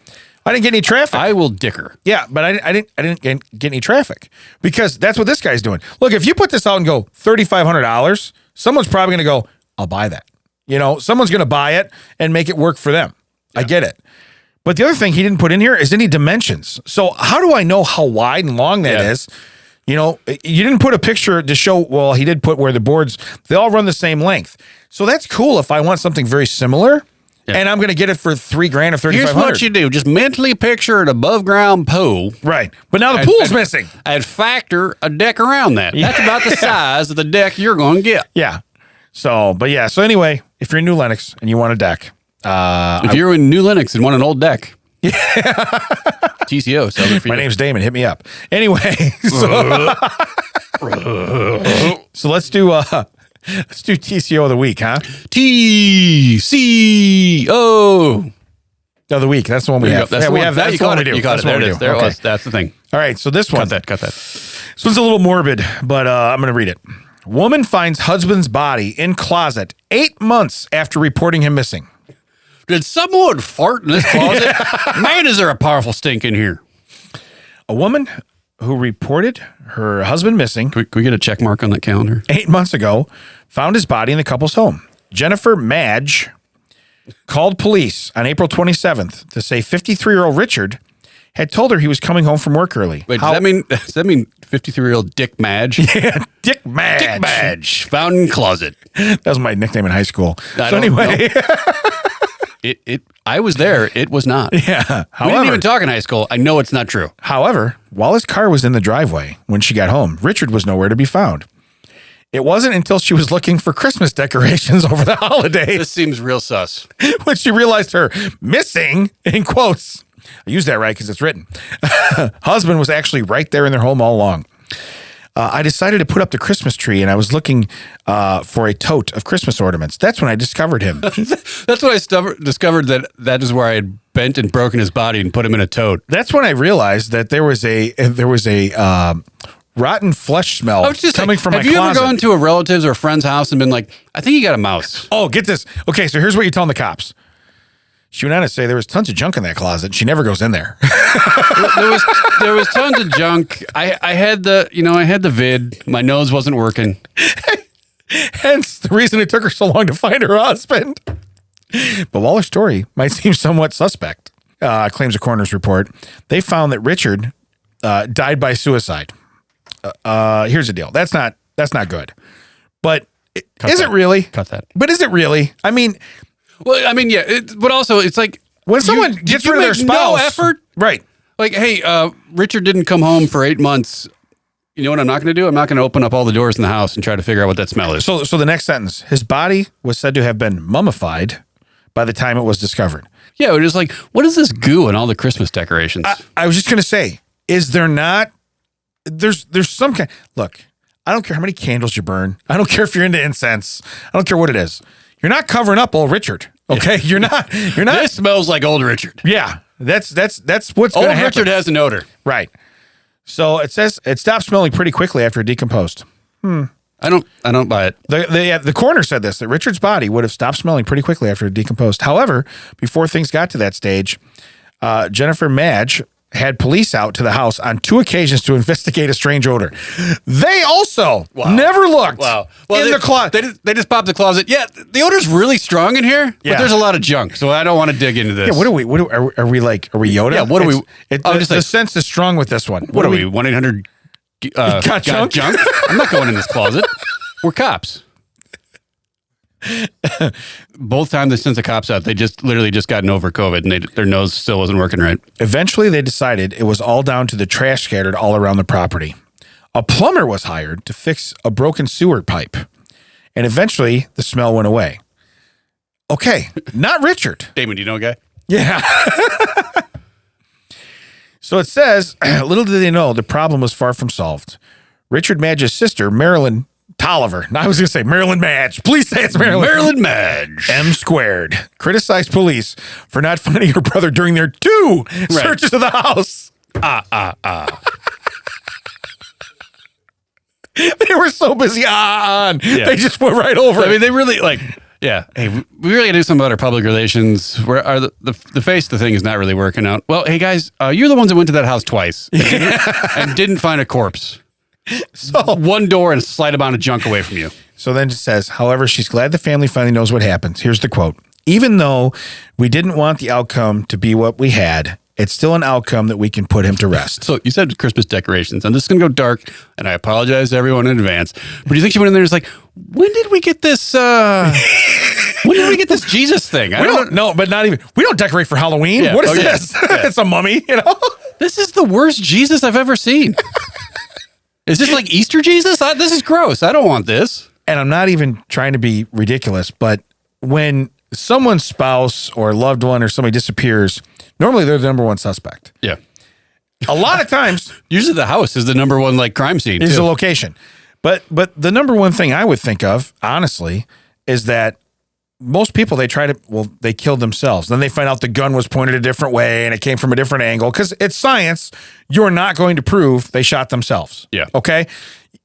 I didn't get any traffic. I will dicker. Yeah, but I didn't get any traffic because that's what this guy's doing. Look, if you put this out and go $3,500, someone's probably going to go, I'll buy that. Someone's going to buy it and make it work for them. Yeah. I get it. But the other thing he didn't put in here is any dimensions. So how do I know how wide and long that is? You didn't put a picture to show, well, he did put where the boards, they all run the same length. So that's cool if I want something very similar and I'm going to get it for $3,000 or $3,500. Here's what you do. Just mentally picture an above ground pool. Right. But now the pool's missing. And factor a deck around that. Yeah. That's about the size of the deck you're going to get. Yeah. So anyway, if you're in New Lenox and you want a deck. If you're in New Lenox and want an old deck. TCO. My name's Damon. Hit me up. Anyway, so let's do TCO of the week, huh? TCO of the week. That's the one we have. That's the one. That's the one we do. You got it. There it is. There it was. That's the thing. All right. So this one. Cut that. This one's a little morbid, but I'm going to read it. Woman finds husband's body in closet 8 months after reporting him missing. Did someone fart in this closet? Man, is there a powerful stink in here. A woman who reported her husband missing. Can we get a check mark on that calendar? 8 months ago, found his body in the couple's home. Jennifer Madge called police on April 27th to say 53-year-old Richard had told her he was coming home from work early. Wait, does that mean 53-year-old Dick Madge? Yeah, Dick Madge. Dick Madge, found in closet. That was my nickname in high school. So anyway. I was there. It was not. Yeah. We didn't even talk in high school. I know it's not true. However, while his car was in the driveway when she got home, Richard was nowhere to be found. It wasn't until she was looking for Christmas decorations over the holidays. This seems real sus. When she realized her missing, in quotes, I use that right because it's written, husband was actually right there in their home all along. I decided to put up the Christmas tree, and I was looking for a tote of Christmas ornaments. That's when I discovered him. That's when I discovered that is where I had bent and broken his body and put him in a tote. That's when I realized that there was a rotten flesh smell coming from my closet. Have you ever gone to a relative's or a friend's house and been like, I think you got a mouse? Oh, get this. Okay, so here's what you're telling the cops. She went on to say there was tons of junk in that closet. She never goes in there. there was tons of junk. I had the vid. My nose wasn't working. Hence the reason it took her so long to find her husband. But while her story might seem somewhat suspect, claims a coroner's report, they found that Richard died by suicide. Here's the deal. That's not good. But is it really? Cut that. But is it really? I mean, well, I mean, yeah. But also, it's like when someone gets rid of their spouse, no effort, right? Like, hey, Richard didn't come home for 8 months. You know what I'm not going to do? I'm not going to open up all the doors in the house and try to figure out what that smell is. So the next sentence: his body was said to have been mummified by the time it was discovered. Yeah, it was like, what is this goo and all the Christmas decorations? I was just going to say, is there not? There's some kind. Look, I don't care how many candles you burn. I don't care if you're into incense. I don't care what it is. You're not covering up old Richard. Okay, you're not. This smells like old Richard. Yeah, that's what's going to happen. Old Richard has an odor, right? So it says it stopped smelling pretty quickly after it decomposed. I don't buy it. The coroner said this, that Richard's body would have stopped smelling pretty quickly after it decomposed. However, before things got to that stage, Jennifer Madge had police out to the house on 2 occasions to investigate a strange odor. They also never looked in the closet. They just popped the closet. Yeah, the odor's really strong in here, but there's a lot of junk, so I don't want to dig into this. Yeah, are we Yoda? Yeah, what are we? The sense is strong with this one. What are we? 1-800 got junk? I'm not going in this closet. We're cops. Both times they sent the cops out, they just literally just gotten over COVID and their nose still wasn't working right. Eventually, they decided it was all down to the trash scattered all around the property. A plumber was hired to fix a broken sewer pipe, and eventually the smell went away. Okay, not Richard. Damon, do you know a guy? Yeah. So it says, little did they know the problem was far from solved. Richard Madge's sister, Marilyn Tolliver. Now I was going to say Marilyn Madge. Please say it's Marilyn. Marilyn Madge. M squared. Criticized police for not finding her brother during their 2 searches of the house. They were so busy on. Yeah. They just went right over it. I mean, they really hey, we really got to do something about our public relations. Where are the face of the thing is not really working out. Well, hey guys, you're the ones that went to that house twice and didn't find a corpse. So 1 door and a slight amount of junk away from you. So then it says, however, she's glad the family finally knows what happened. Here's the quote. Even though we didn't want the outcome to be what we had, it's still an outcome that we can put him to rest. So you said Christmas decorations. I'm just going to go dark, and I apologize to everyone in advance. But do you think she went in there and was like, when did we get this? When did we get this Jesus thing? We don't know, but not even. We don't decorate for Halloween. Yeah. What is this? Yeah. It's a mummy, you know? This is the worst Jesus I've ever seen. Is this like Easter Jesus? This is gross. I don't want this. And I'm not even trying to be ridiculous, but when someone's spouse or loved one or somebody disappears, normally they're the number one suspect. Yeah. A lot of times. Usually the house is the number one crime scene. Is the location. But the number one thing I would think of, honestly, is that most people, they killed themselves. Then they find out the gun was pointed a different way and it came from a different angle. Because it's science. You're not going to prove they shot themselves. Yeah. Okay?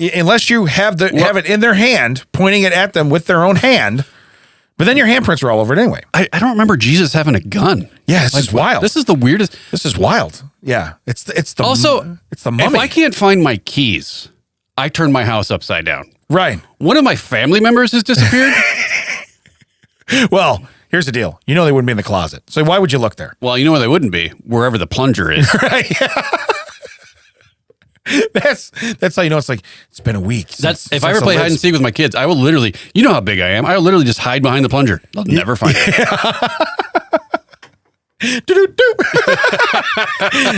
Unless you have it in their hand, pointing it at them with their own hand. But then your handprints are all over it anyway. I don't remember Jesus having a gun. Yeah, this is wild. This is the weirdest. This is wild. Yeah. It's the mummy. If I can't find my keys, I turn my house upside down. Right. One of my family members has disappeared. Well, here's the deal. You know they wouldn't be in the closet. So why would you look there? Well, you know where they wouldn't be? Wherever the plunger is. Right. That's how you know it's like, it's been a week. If I ever play hide and seek with my kids, I will literally, you know how big I am. I will literally just hide behind the plunger. They'll never find it.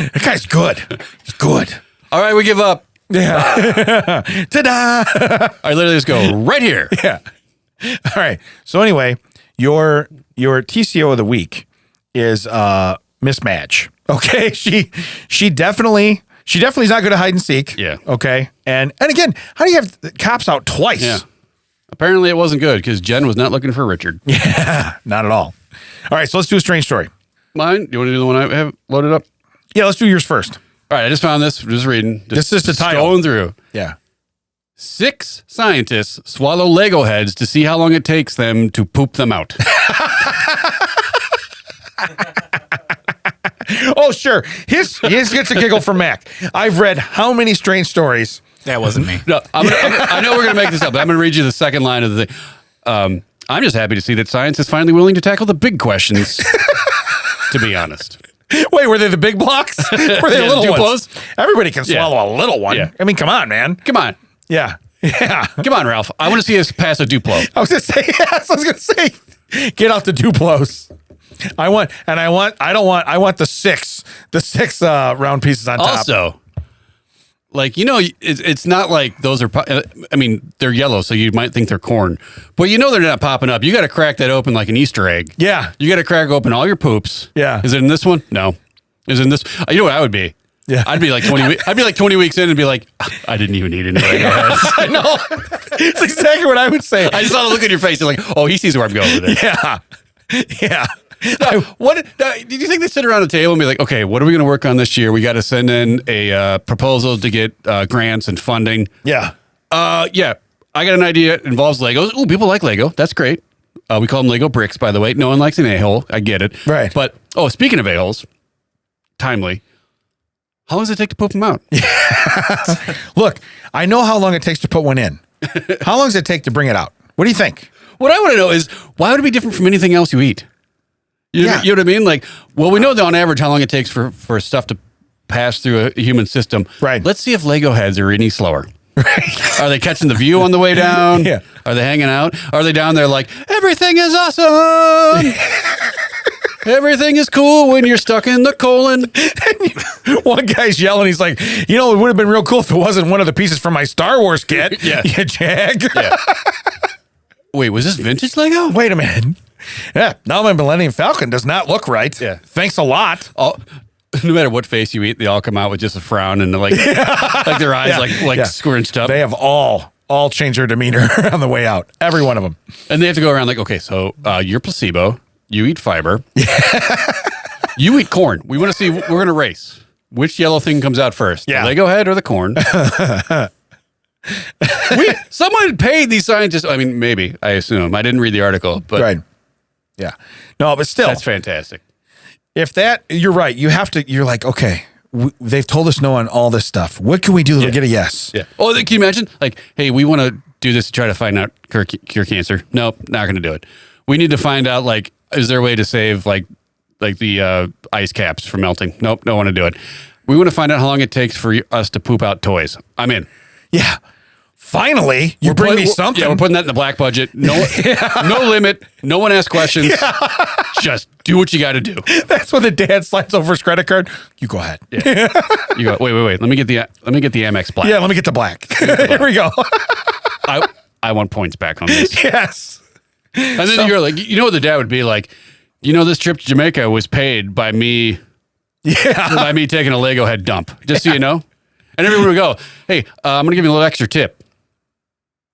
That guy's good. He's good. All right, we give up. Yeah. Ta-da. I literally just go right here. Yeah. All right. So anyway, your TCO of the week is mismatch. Okay. She definitely is not good at hide and seek. Yeah. Okay. And again, how do you have the cops out twice? Yeah. Apparently it wasn't good because Jen was not looking for Richard. Yeah. Not at all. All right. So let's do a strange story. Mine? Do you want to do the one I have loaded up? Yeah. Let's do yours first. All right. I just found this. Just reading. This is the title. Going through. Yeah. 6 scientists swallow Lego heads to see how long it takes them to poop them out. Oh, sure. His gets a giggle from Mac. I've read how many strange stories. That wasn't me. No, I know we're going to make this up, but I'm going to read you the second line of the thing. I'm just happy to see that science is finally willing to tackle the big questions, to be honest. Wait, were they the big blocks? Were they little ones? Everybody can swallow a little one. Yeah. I mean, come on, man. Come on. Yeah. Yeah. Come on, Ralph. I want to see us pass a Duplo. I was going to say, yes, I was going to say, get out the Duplos. I want the six round pieces on top. Also, like, you know, it's not like those are, I mean, they're yellow, so you might think they're corn, but you know they're not popping up. You got to crack that open like an Easter egg. Yeah. You got to crack open all your poops. Yeah. Is it in this one? No. Is it in this? You know what I would be? Yeah. I'd be like 20 I'd be like 20 weeks in and be like, I didn't even need any Lego heads. I know. It's exactly what I would say. I just saw the look on your face. You're like, oh, he sees where I'm going with it. Yeah. Yeah. Did you think they sit around the table and be like, okay, what are we going to work on this year? We got to send in a proposal to get grants and funding. Yeah. Yeah. I got an idea. It involves Legos. Oh, people like Lego. That's great. We call them Lego bricks, by the way. No one likes an a-hole. I get it. Right. But, speaking of a-holes, timely. How long does it take to poop them out? Look, I know how long it takes to put one in. How long does it take to bring it out? What do you think? What I want to know is, why would it be different from anything else you eat? You know what I mean? Like, well, we know that on average how long it takes for stuff to pass through a human system. Right. Let's see if Lego heads are any slower. Right. Are they catching the view on the way down? Yeah. Are they hanging out? Are they down there like, everything is awesome? Everything is cool when you're stuck in the colon. One guy's yelling. He's like, you know, it would have been real cool if it wasn't one of the pieces from my Star Wars kit. Yeah. You jag. Yeah. Wait, was this vintage Lego? Wait a minute. Yeah. Now my Millennium Falcon does not look right. Yeah. Thanks a lot. No matter what face you eat, they all come out with just a frown and like their eyes squinched up. They have all changed their demeanor on the way out. Every one of them. And they have to go around like, okay, so you're placebo. You eat fiber. You eat corn. We want to see, we're going to race. Which yellow thing comes out first? Yeah. The Lego head or the corn? Someone paid these scientists. I mean, maybe, I assume. I didn't read the article, but. Right. Yeah. No, but still. That's fantastic. You're right. You're like, okay, they've told us no on all this stuff. What can we do to get a yes? Yeah. Oh, can you imagine? Like, hey, we want to do this to try to find out cure cancer. Nope, not going to do it. We need to find out, like, is there a way to save like the ice caps from melting? Nope, don't want to do it. We want to find out how long it takes for us to poop out toys. I'm in. Yeah. Finally, you bring me something. Yeah, we're putting that in the black budget. No, no limit. No one asks questions. Yeah. Just do what you got to do. That's when the dad slides over his credit card. You go ahead. Yeah. You go. Wait. Let me get the Amex black. Yeah, let me get the black. Here we go. I want points back on this. Yes. And then you're like, you know what the dad would be like? You know, this trip to Jamaica was paid by me. Yeah. By me taking a Lego head dump. Just so you know. And everyone would go, hey, I'm going to give you a little extra tip.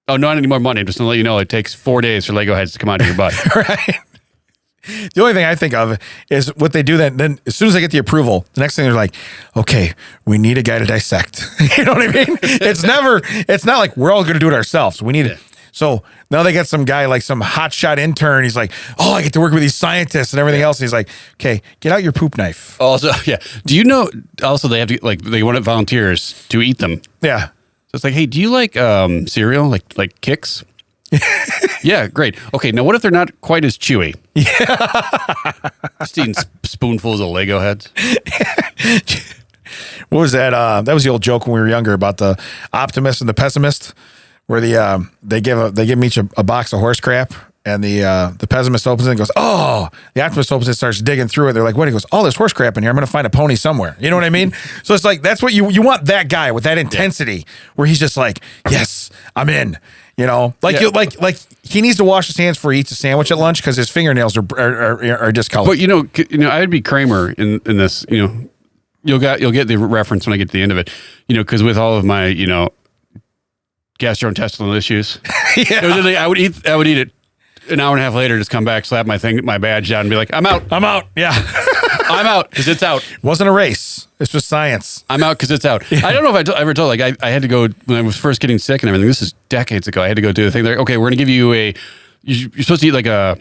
Oh, not any more money. I'm just going to let you know it takes 4 days for Lego heads to come out of your butt. Right. The only thing I think of is what they do then as soon as they get the approval, the next thing they're like, okay, we need a guy to dissect. You know what I mean? It's not like we're all going to do it ourselves. We need it. So now they got some guy, like some hotshot intern. He's like, oh, I get to work with these scientists and everything else. And he's like, okay, get out your poop knife. Also, yeah. Do you know, also they have to, like, they want volunteers to eat them. Yeah. So it's like, hey, do you like cereal, like Kix? Yeah, great. Okay, now what if they're not quite as chewy? Yeah. Just eating spoonfuls of Lego heads. What was that? That was the old joke when we were younger about the optimist and the pessimist, where they give them each a box of horse crap, and the pessimist opens it and goes, "Oh." The optimist opens it, starts digging through it. They're like, "What?" He goes, "Oh, there's horse crap in here. I'm going to find a pony somewhere." You know what I mean? So it's like that's what you want, that guy with that intensity, where he's just like, "Yes, I'm in." You know, like he needs to wash his hands before he eats a sandwich at lunch because his fingernails are discolored. But I'd be Kramer in this. You'll get the reference when I get to the end of it. Because with all of my gastrointestinal issues, I would eat it an hour and a half later. Just come back, slap my badge down, and be like, "I'm out. I'm out." Yeah, I'm out because it's out. It wasn't a race. It's just science. I'm out because it's out. Yeah. I don't know if I ever told, like, I had to go when I was first getting sick and everything. This is decades ago. I had to go do the thing. They're like, okay, we're going to give you you're supposed to eat like a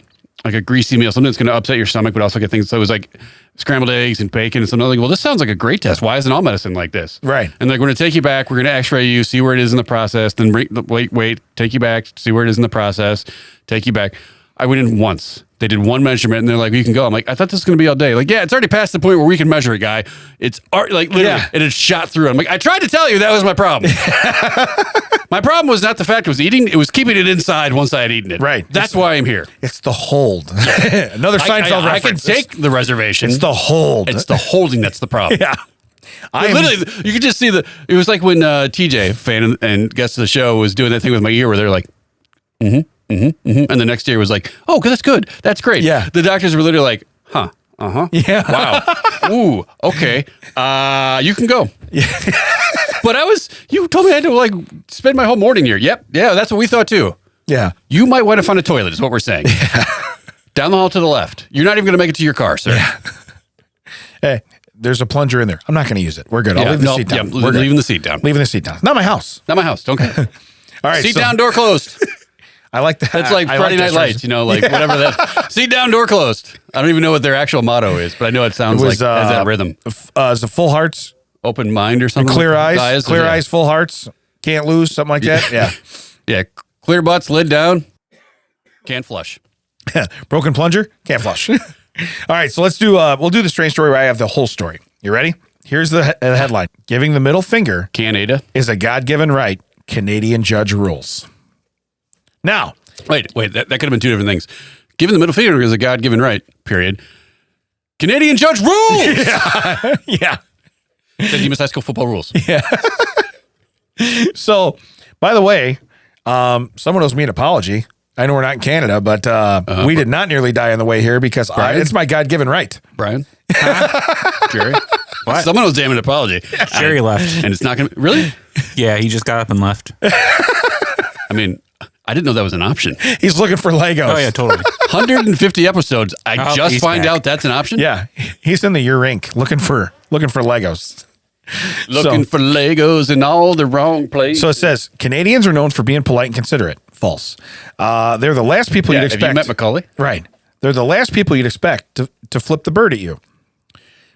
greasy meal, something that's going to upset your stomach, but also get things. So it was like scrambled eggs and bacon and something. Like, well, this sounds like a great test. Why isn't all medicine like this? Right. And like, we're going to take you back. We're going to x-ray you, see where it is in the process. Then wait, take you back, see where it is in the process, take you back. I went in once. They did one measurement and they're like, you can go. I'm like, I thought this was going to be all day. Like, yeah, it's already past the point where we can measure it, guy. It's like literally, it had shot through. I'm like, I tried to tell you that was my problem. My problem was not the fact it was eating. It was keeping it inside once I had eaten it. Right. That's why I'm here. It's the hold. Another Seinfeld reference. I can take the reservation. It's the hold. It's the holding that's the problem. Yeah. Literally, you could just see it was like when TJ, fan and guest of the show, was doing that thing with my ear where they're like, and the next year was like, oh, that's good. That's great. Yeah. The doctors were literally like, huh. Uh-huh. Yeah. Wow. Ooh, okay. You can go. Yeah. But you told me I had to like spend my whole morning here. Yep. Yeah, that's what we thought too. Yeah. You might want to find a toilet is what we're saying. Yeah. Down the hall to the left. You're not even going to make it to your car, sir. Yeah. Hey, there's a plunger in there. I'm not going to use it. We're good. I'll leave the seat down. Yeah, leaving the seat down. Leaving the seat down. Not my house. Not my house. Don't care. All right. Seat down, door closed. I like that. That's like Friday Night Lights, whatever that. Seat down, door closed. I don't even know what their actual motto is, but I know it sounds like has that rhythm. Is it full hearts? Open mind or something? Clear eyes. Clear eyes, full hearts. Can't lose, something like that. Yeah. Yeah. Clear butts, lid down. Can't flush. Broken plunger. Can't flush. All right. So we'll do the strange story where I have the whole story. You ready? Here's the headline. Giving the middle finger Canada is a God-given right. Canadian judge rules. Now, wait, that could have been two different things. Giving the middle finger is a God-given right, period. Canadian judge rules! Yeah. Said you missed high school football rules. Yeah. So, by the way, someone owes me an apology. I know we're not in Canada, but we did not nearly die on the way here because it's my God-given right. Brian? Jerry? What? Someone owes damn an apology. Jerry left. And it's not going to... Really? Yeah, he just got up and left. I mean... I didn't know that was an option. He's looking for Legos. Oh, yeah, totally. 150 episodes. I just find out that's an option? Yeah. He's in the Urink looking for Legos. Looking for Legos in all the wrong places. So it says, Canadians are known for being polite and considerate. False. They're the last people you'd expect. Have you met Macaulay? Right. They're the last people you'd expect to flip the bird at you.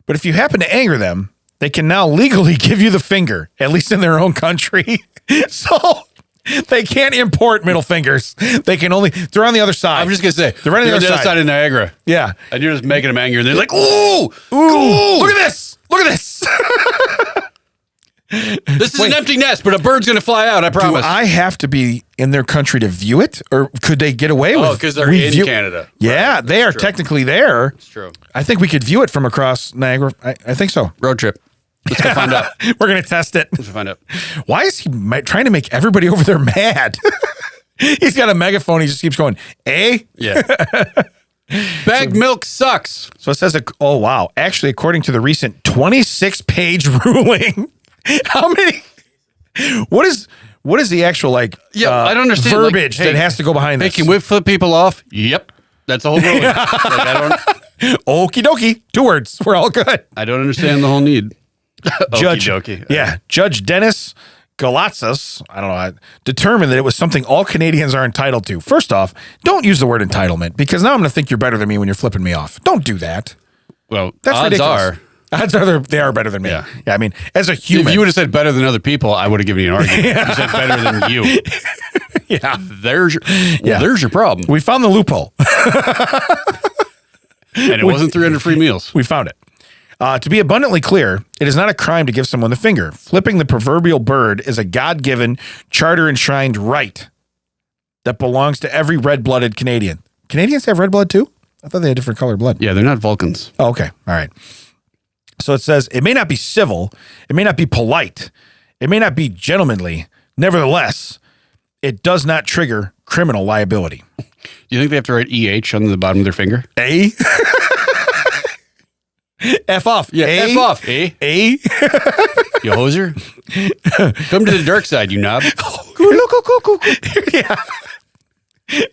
But if you happen to anger them, they can now legally give you the finger, at least in their own country. So... they can't import middle fingers. They can only, they're on the other side. I'm just going to say, they're right on the other side of Niagara. Yeah. And you're just making them angry. And they're like, ooh, look at this. Look at this. This is an empty nest, but a bird's going to fly out, I promise. Do I have to be in their country to view it? Or could they get away with it? Oh, because they're in Canada. Yeah, right. They are technically there. It's true. I think we could view it from across Niagara. I think so. Road trip. Let's go find out. We're going to test it. Let's find out. Why is he trying to make everybody over there mad? He's got a megaphone. He just keeps going, eh? Yeah. Bagged milk sucks. So it says, oh, wow. Actually, according to the recent 26-page ruling, how many? What is the actual, I don't understand. Verbiage that has to go behind this? Hey, can we flip people off? Yep. That's the whole ruling. Okie dokie. 2 words. We're all good. I don't understand the whole need. Judge Dennis Galatzis, I don't know, determined that it was something all Canadians are entitled to. First off, don't use the word entitlement because now I'm going to think you're better than me when you're flipping me off. Don't do that. Well, that's ridiculous. Odds are they are better than me. Yeah, I mean, as a human. If you would have said better than other people, I would have given you an argument. You said better than you. Yeah. There's your problem. We found the loophole. And it wasn't 300 free meals. We found it. To be abundantly clear, it is not a crime to give someone the finger. Flipping the proverbial bird is a God-given, charter-enshrined right that belongs to every red-blooded Canadian. Canadians have red blood too? I thought they had different colored blood. Yeah, they're not Vulcans. Oh, okay. All right. So it says, it may not be civil, it may not be polite, it may not be gentlemanly. Nevertheless, it does not trigger criminal liability. Do you think they have to write EH on the bottom of their finger? A? F off. Yeah, A? F off. A? You hoser? Come to the dark side, you knob. Yeah.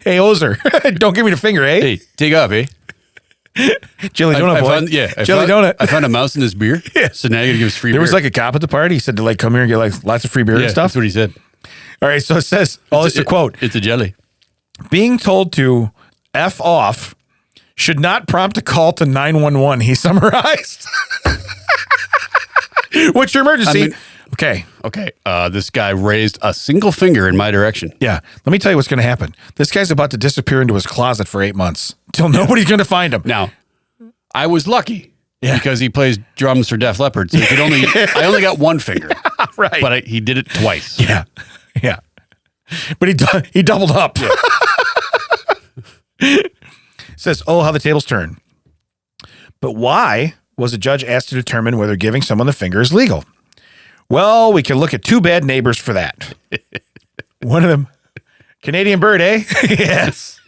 Hey, hoser. Don't give me the finger, eh? Hey, take off, eh? Jelly donut boy. Jelly donut. I found a mouse in his beer. Yeah. So now you're going to give us free beer. There was like a cop at the party. He said to like come here and get like lots of free beer and stuff. That's what he said. All right. So it says, it's a quote. It's a jelly. Being told to F off should not prompt a call to 911, he summarized. What's your emergency? Okay. This guy raised a single finger in my direction. Yeah. Let me tell you what's going to happen. This guy's about to disappear into his closet for 8 months till nobody's going to find him. Now, I was lucky because he plays drums for Def Leppard. So he could I only got one finger. Right. But he did it twice. Yeah. Yeah. But he doubled up. Yeah. Says, how the tables turn. But why was a judge asked to determine whether giving someone the finger is legal? Well, we can look at two bad neighbors for that. One of them, Canadian bird, eh? Yes.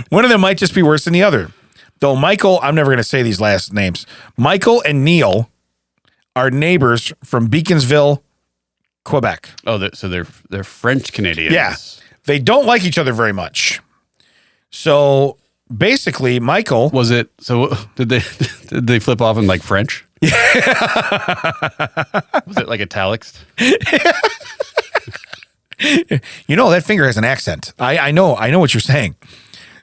One of them might just be worse than the other. Though Michael, I'm never going to say these last names. Michael and Neil are neighbors from Beaconsville, Quebec. Oh, so they're French Canadians. Yeah. They don't like each other very much. So basically, Michael was it. So did they flip off in like French? Yeah. Was it like italics? That finger has an accent. I know what you're saying.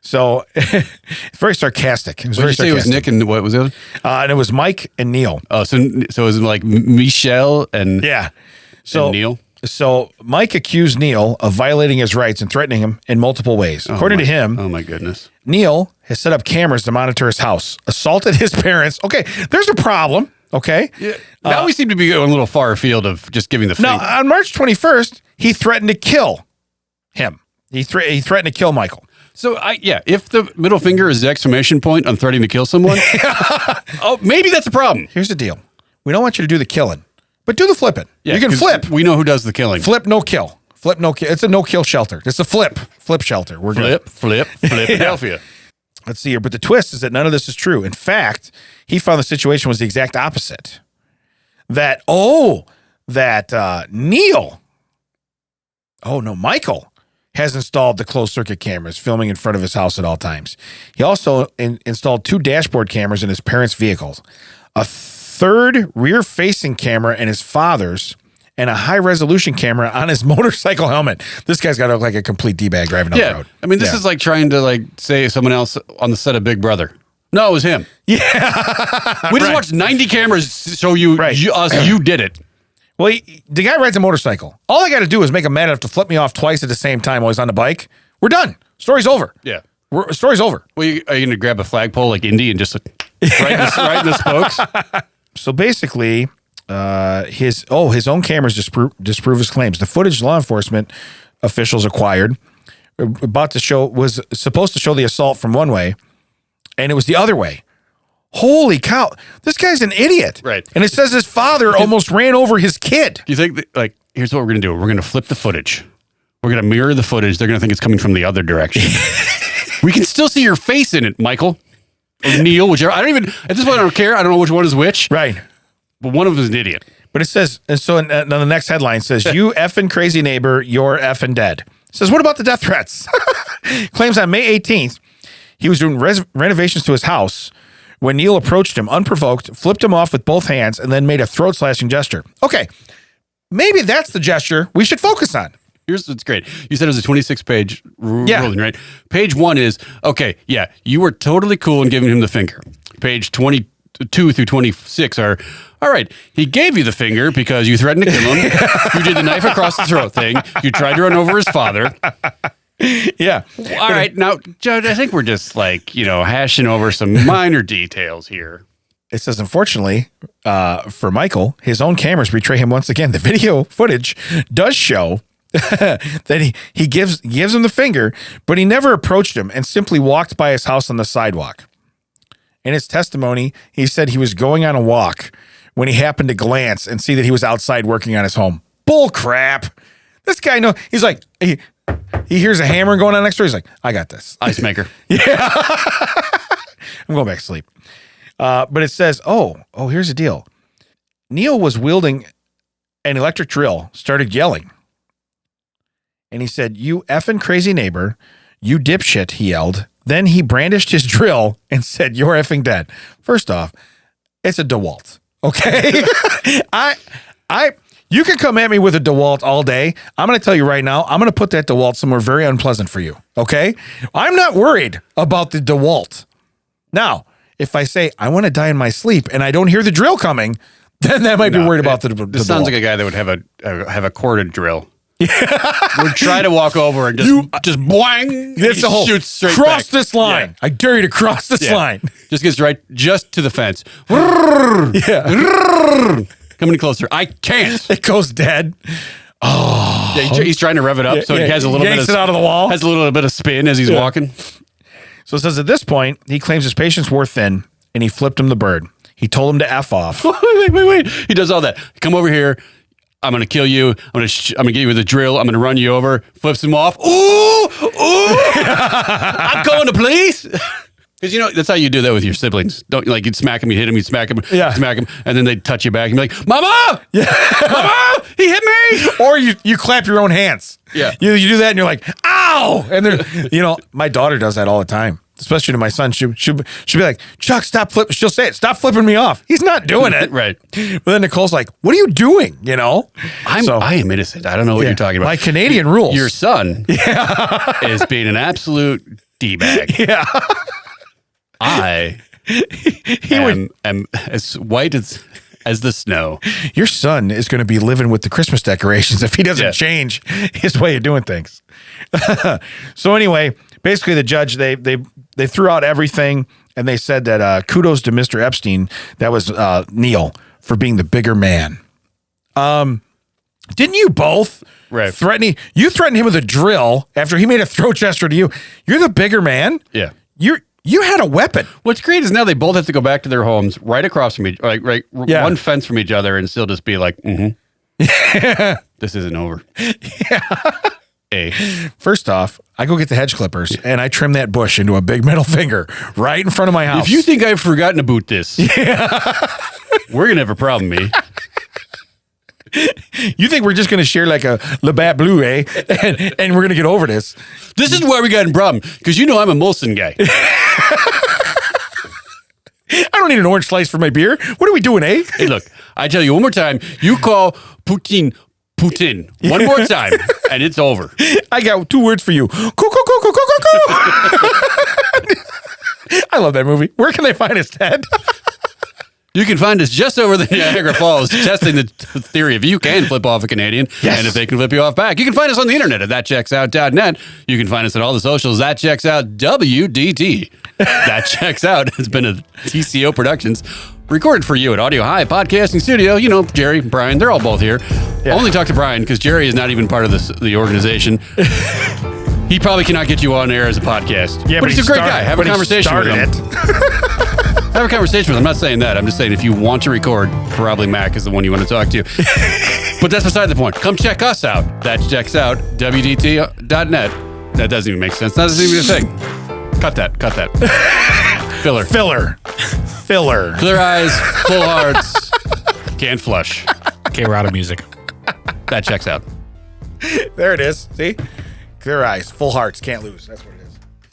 So it's very sarcastic. It was very sarcastic. It was Nick and what was the other? And it was Mike and Neil. Oh, so it was like Michelle and Neil. So Mike accused Neil of violating his rights and threatening him in multiple ways. According to him, oh my goodness, Neil has set up cameras to monitor his house, assaulted his parents. Okay, there's a problem. Okay. Yeah. Now we seem to be going a little far afield of just giving the finger. Now, on March 21st, he threatened to kill him. He threatened to kill Michael. So, if the middle finger is the exclamation point on threatening to kill someone, maybe that's a problem. Here's the deal. We don't want you to do the killing, but do the flipping. Yeah, you can flip. We know who does the killing. Flip, no kill. Flip, no kill. It's a no-kill shelter. It's a flip shelter. We're flip, Philadelphia. Let's see here. But the twist is that none of this is true. In fact, he found the situation was the exact opposite. Michael has installed the closed circuit cameras filming in front of his house at all times. He also installed 2 dashboard cameras in his parents' vehicles, a third rear facing camera in his father's, and a high resolution camera on his motorcycle helmet. This guy's got to look like a complete D-bag driving down the road. I mean, this is like trying to say someone else on the set of Big Brother. No, it was him. Yeah. We just watched 90 cameras show you, you did it. Well, the guy rides a motorcycle. All I got to do is make him mad enough to flip me off twice at the same time while he's on the bike. We're done. Story's over. Yeah. Story's over. Well, are you going to grab a flagpole like Indy and just right in the spokes? So basically, his own cameras disprove his claims. The footage law enforcement officials acquired was supposed to show the assault from one way, and it was the other way. Holy cow. This guy's an idiot. Right. And it says his father almost ran over his kid. Do you think, here's what we're going to do. We're going to flip the footage. We're going to mirror the footage. They're going to think it's coming from the other direction. We can still see your face in it, Michael. Or Neil, whichever. At this point, I don't care. I don't know which one is which. Right. But one of them is an idiot. But it says, and so the next headline says, you effing crazy neighbor, you're effing dead. It says, what about the death threats? Claims on May 18th, he was doing renovations to his house when Neil approached him unprovoked, flipped him off with both hands, and then made a throat-slashing gesture. Okay, maybe that's the gesture we should focus on. Here's what's great. You said it was a 26-page ruling, right? Page 1 is, you were totally cool in giving him the finger. Page 20 2 through 26 are, all right, he gave you the finger because you threatened to kill him. You did the knife across the throat thing. You tried to run over his father. Yeah. All right. Now, Judge, I think we're just hashing over some minor details here. It says, unfortunately, for Michael, his own cameras betray him once again. The video footage does show that he gives him the finger, but he never approached him and simply walked by his house on the sidewalk. In his testimony, he said he was going on a walk when he happened to glance and see that he was outside working on his home. Bull crap. This guy he's like, he hears a hammer going on next door. He's like, I got this. Ice maker. Yeah. I'm going back to sleep. But it says, here's the deal. Neil was wielding an electric drill, started yelling. And he said, "You effing crazy neighbor, you dipshit," he yelled. Then he brandished his drill and said, "You're effing dead." First off, it's a DeWalt. Okay. You can come at me with a DeWalt all day. I'm going to tell you right now, I'm going to put that DeWalt somewhere very unpleasant for you. Okay. I'm not worried about the DeWalt. Now, if I say I want to die in my sleep and I don't hear the drill coming, then that might be worried about the This sounds like a guy that would have a corded drill. Would try to walk over and just boing. It's a whole shoot straight cross back. this line. Yeah. I dare you to cross this line. Just gets just to the fence. Coming closer. I can't. It goes dead. Oh, yeah, he's trying to rev it up, so he has a little bit it out of the wall. Has a little bit of spin as he's walking. So it says at this point, he claims his patience wore thin, and he flipped him the bird. He told him to F off. Wait. He does all that. Come over here. I'm going to kill you. I'm going to get you with a drill. I'm going to run you over. Flips him off. Ooh. I'm going to police. Because, that's how you do that with your siblings. Don't you'd smack him, you hit him, you smack him, smack him, and then they'd touch you back and be like, "Mama! Yeah. Mama! He hit me!" Or you clap your own hands. Yeah. You do that and you're like, "Ow!" And then, my daughter does that all the time. Especially to my son. She'll be like, "Chuck, stop flipping." She'll say it, "Stop flipping me off." He's not doing it. Right. But then Nicole's like, "What are you doing?" I am innocent. I don't know what you're talking about. My Canadian rules. Your son is being an absolute D-bag. Yeah. I am as white as the snow. Your son is going to be living with the Christmas decorations if he doesn't change his way of doing things. So anyway, basically the judge, they threw out everything and they said that kudos to Mr. Epstein, that was Neil, for being the bigger man. Didn't you both threaten? You threatened him with a drill after he made a throat gesture to you. You're the bigger man. Yeah. You had a weapon. What's great is now they both have to go back to their homes right across from one fence from each other and still just be like, this isn't over. Yeah. First off, I go get the hedge clippers and I trim that bush into a big middle finger right in front of my house. If you think I've forgotten about this, we're going to have a problem, me. You think we're just going to share like a Labatt Blue, eh? And we're going to get over this. This is why we got a problem, because I'm a Molson guy. I don't need an orange slice for my beer. What are we doing, eh? Hey, look, I tell you one more time, you call Putin one more time, and it's over. I got 2 words for you. I love that movie. Where can they find us, Ted? You can find us just over the Niagara Falls, testing the theory if you can flip off a Canadian, and if they can flip you off back. You can find us on the internet at thatchecksout.net. You can find us at all the socials. That Checks Out WDT. That Checks Out has been a TCO Productions, recorded for you at Audio High Podcasting Studio. Jerry, Brian, they're all both here. Yeah. Only talk to Brian because Jerry is not even part of the organization. He probably cannot get you on air as a podcast. Yeah, but he's a great guy. Have a conversation with him. Have a conversation with him. I'm not saying that. I'm just saying if you want to record, probably Mac is the one you want to talk to. But that's beside the point. Come check us out. That checks out WDT.net. That doesn't even make sense. That doesn't even a thing. Cut that. Filler. Clear eyes, full hearts, can't flush. Okay, we're out of music. That checks out. There it is. See? Clear eyes, full hearts, can't lose. That's what it is.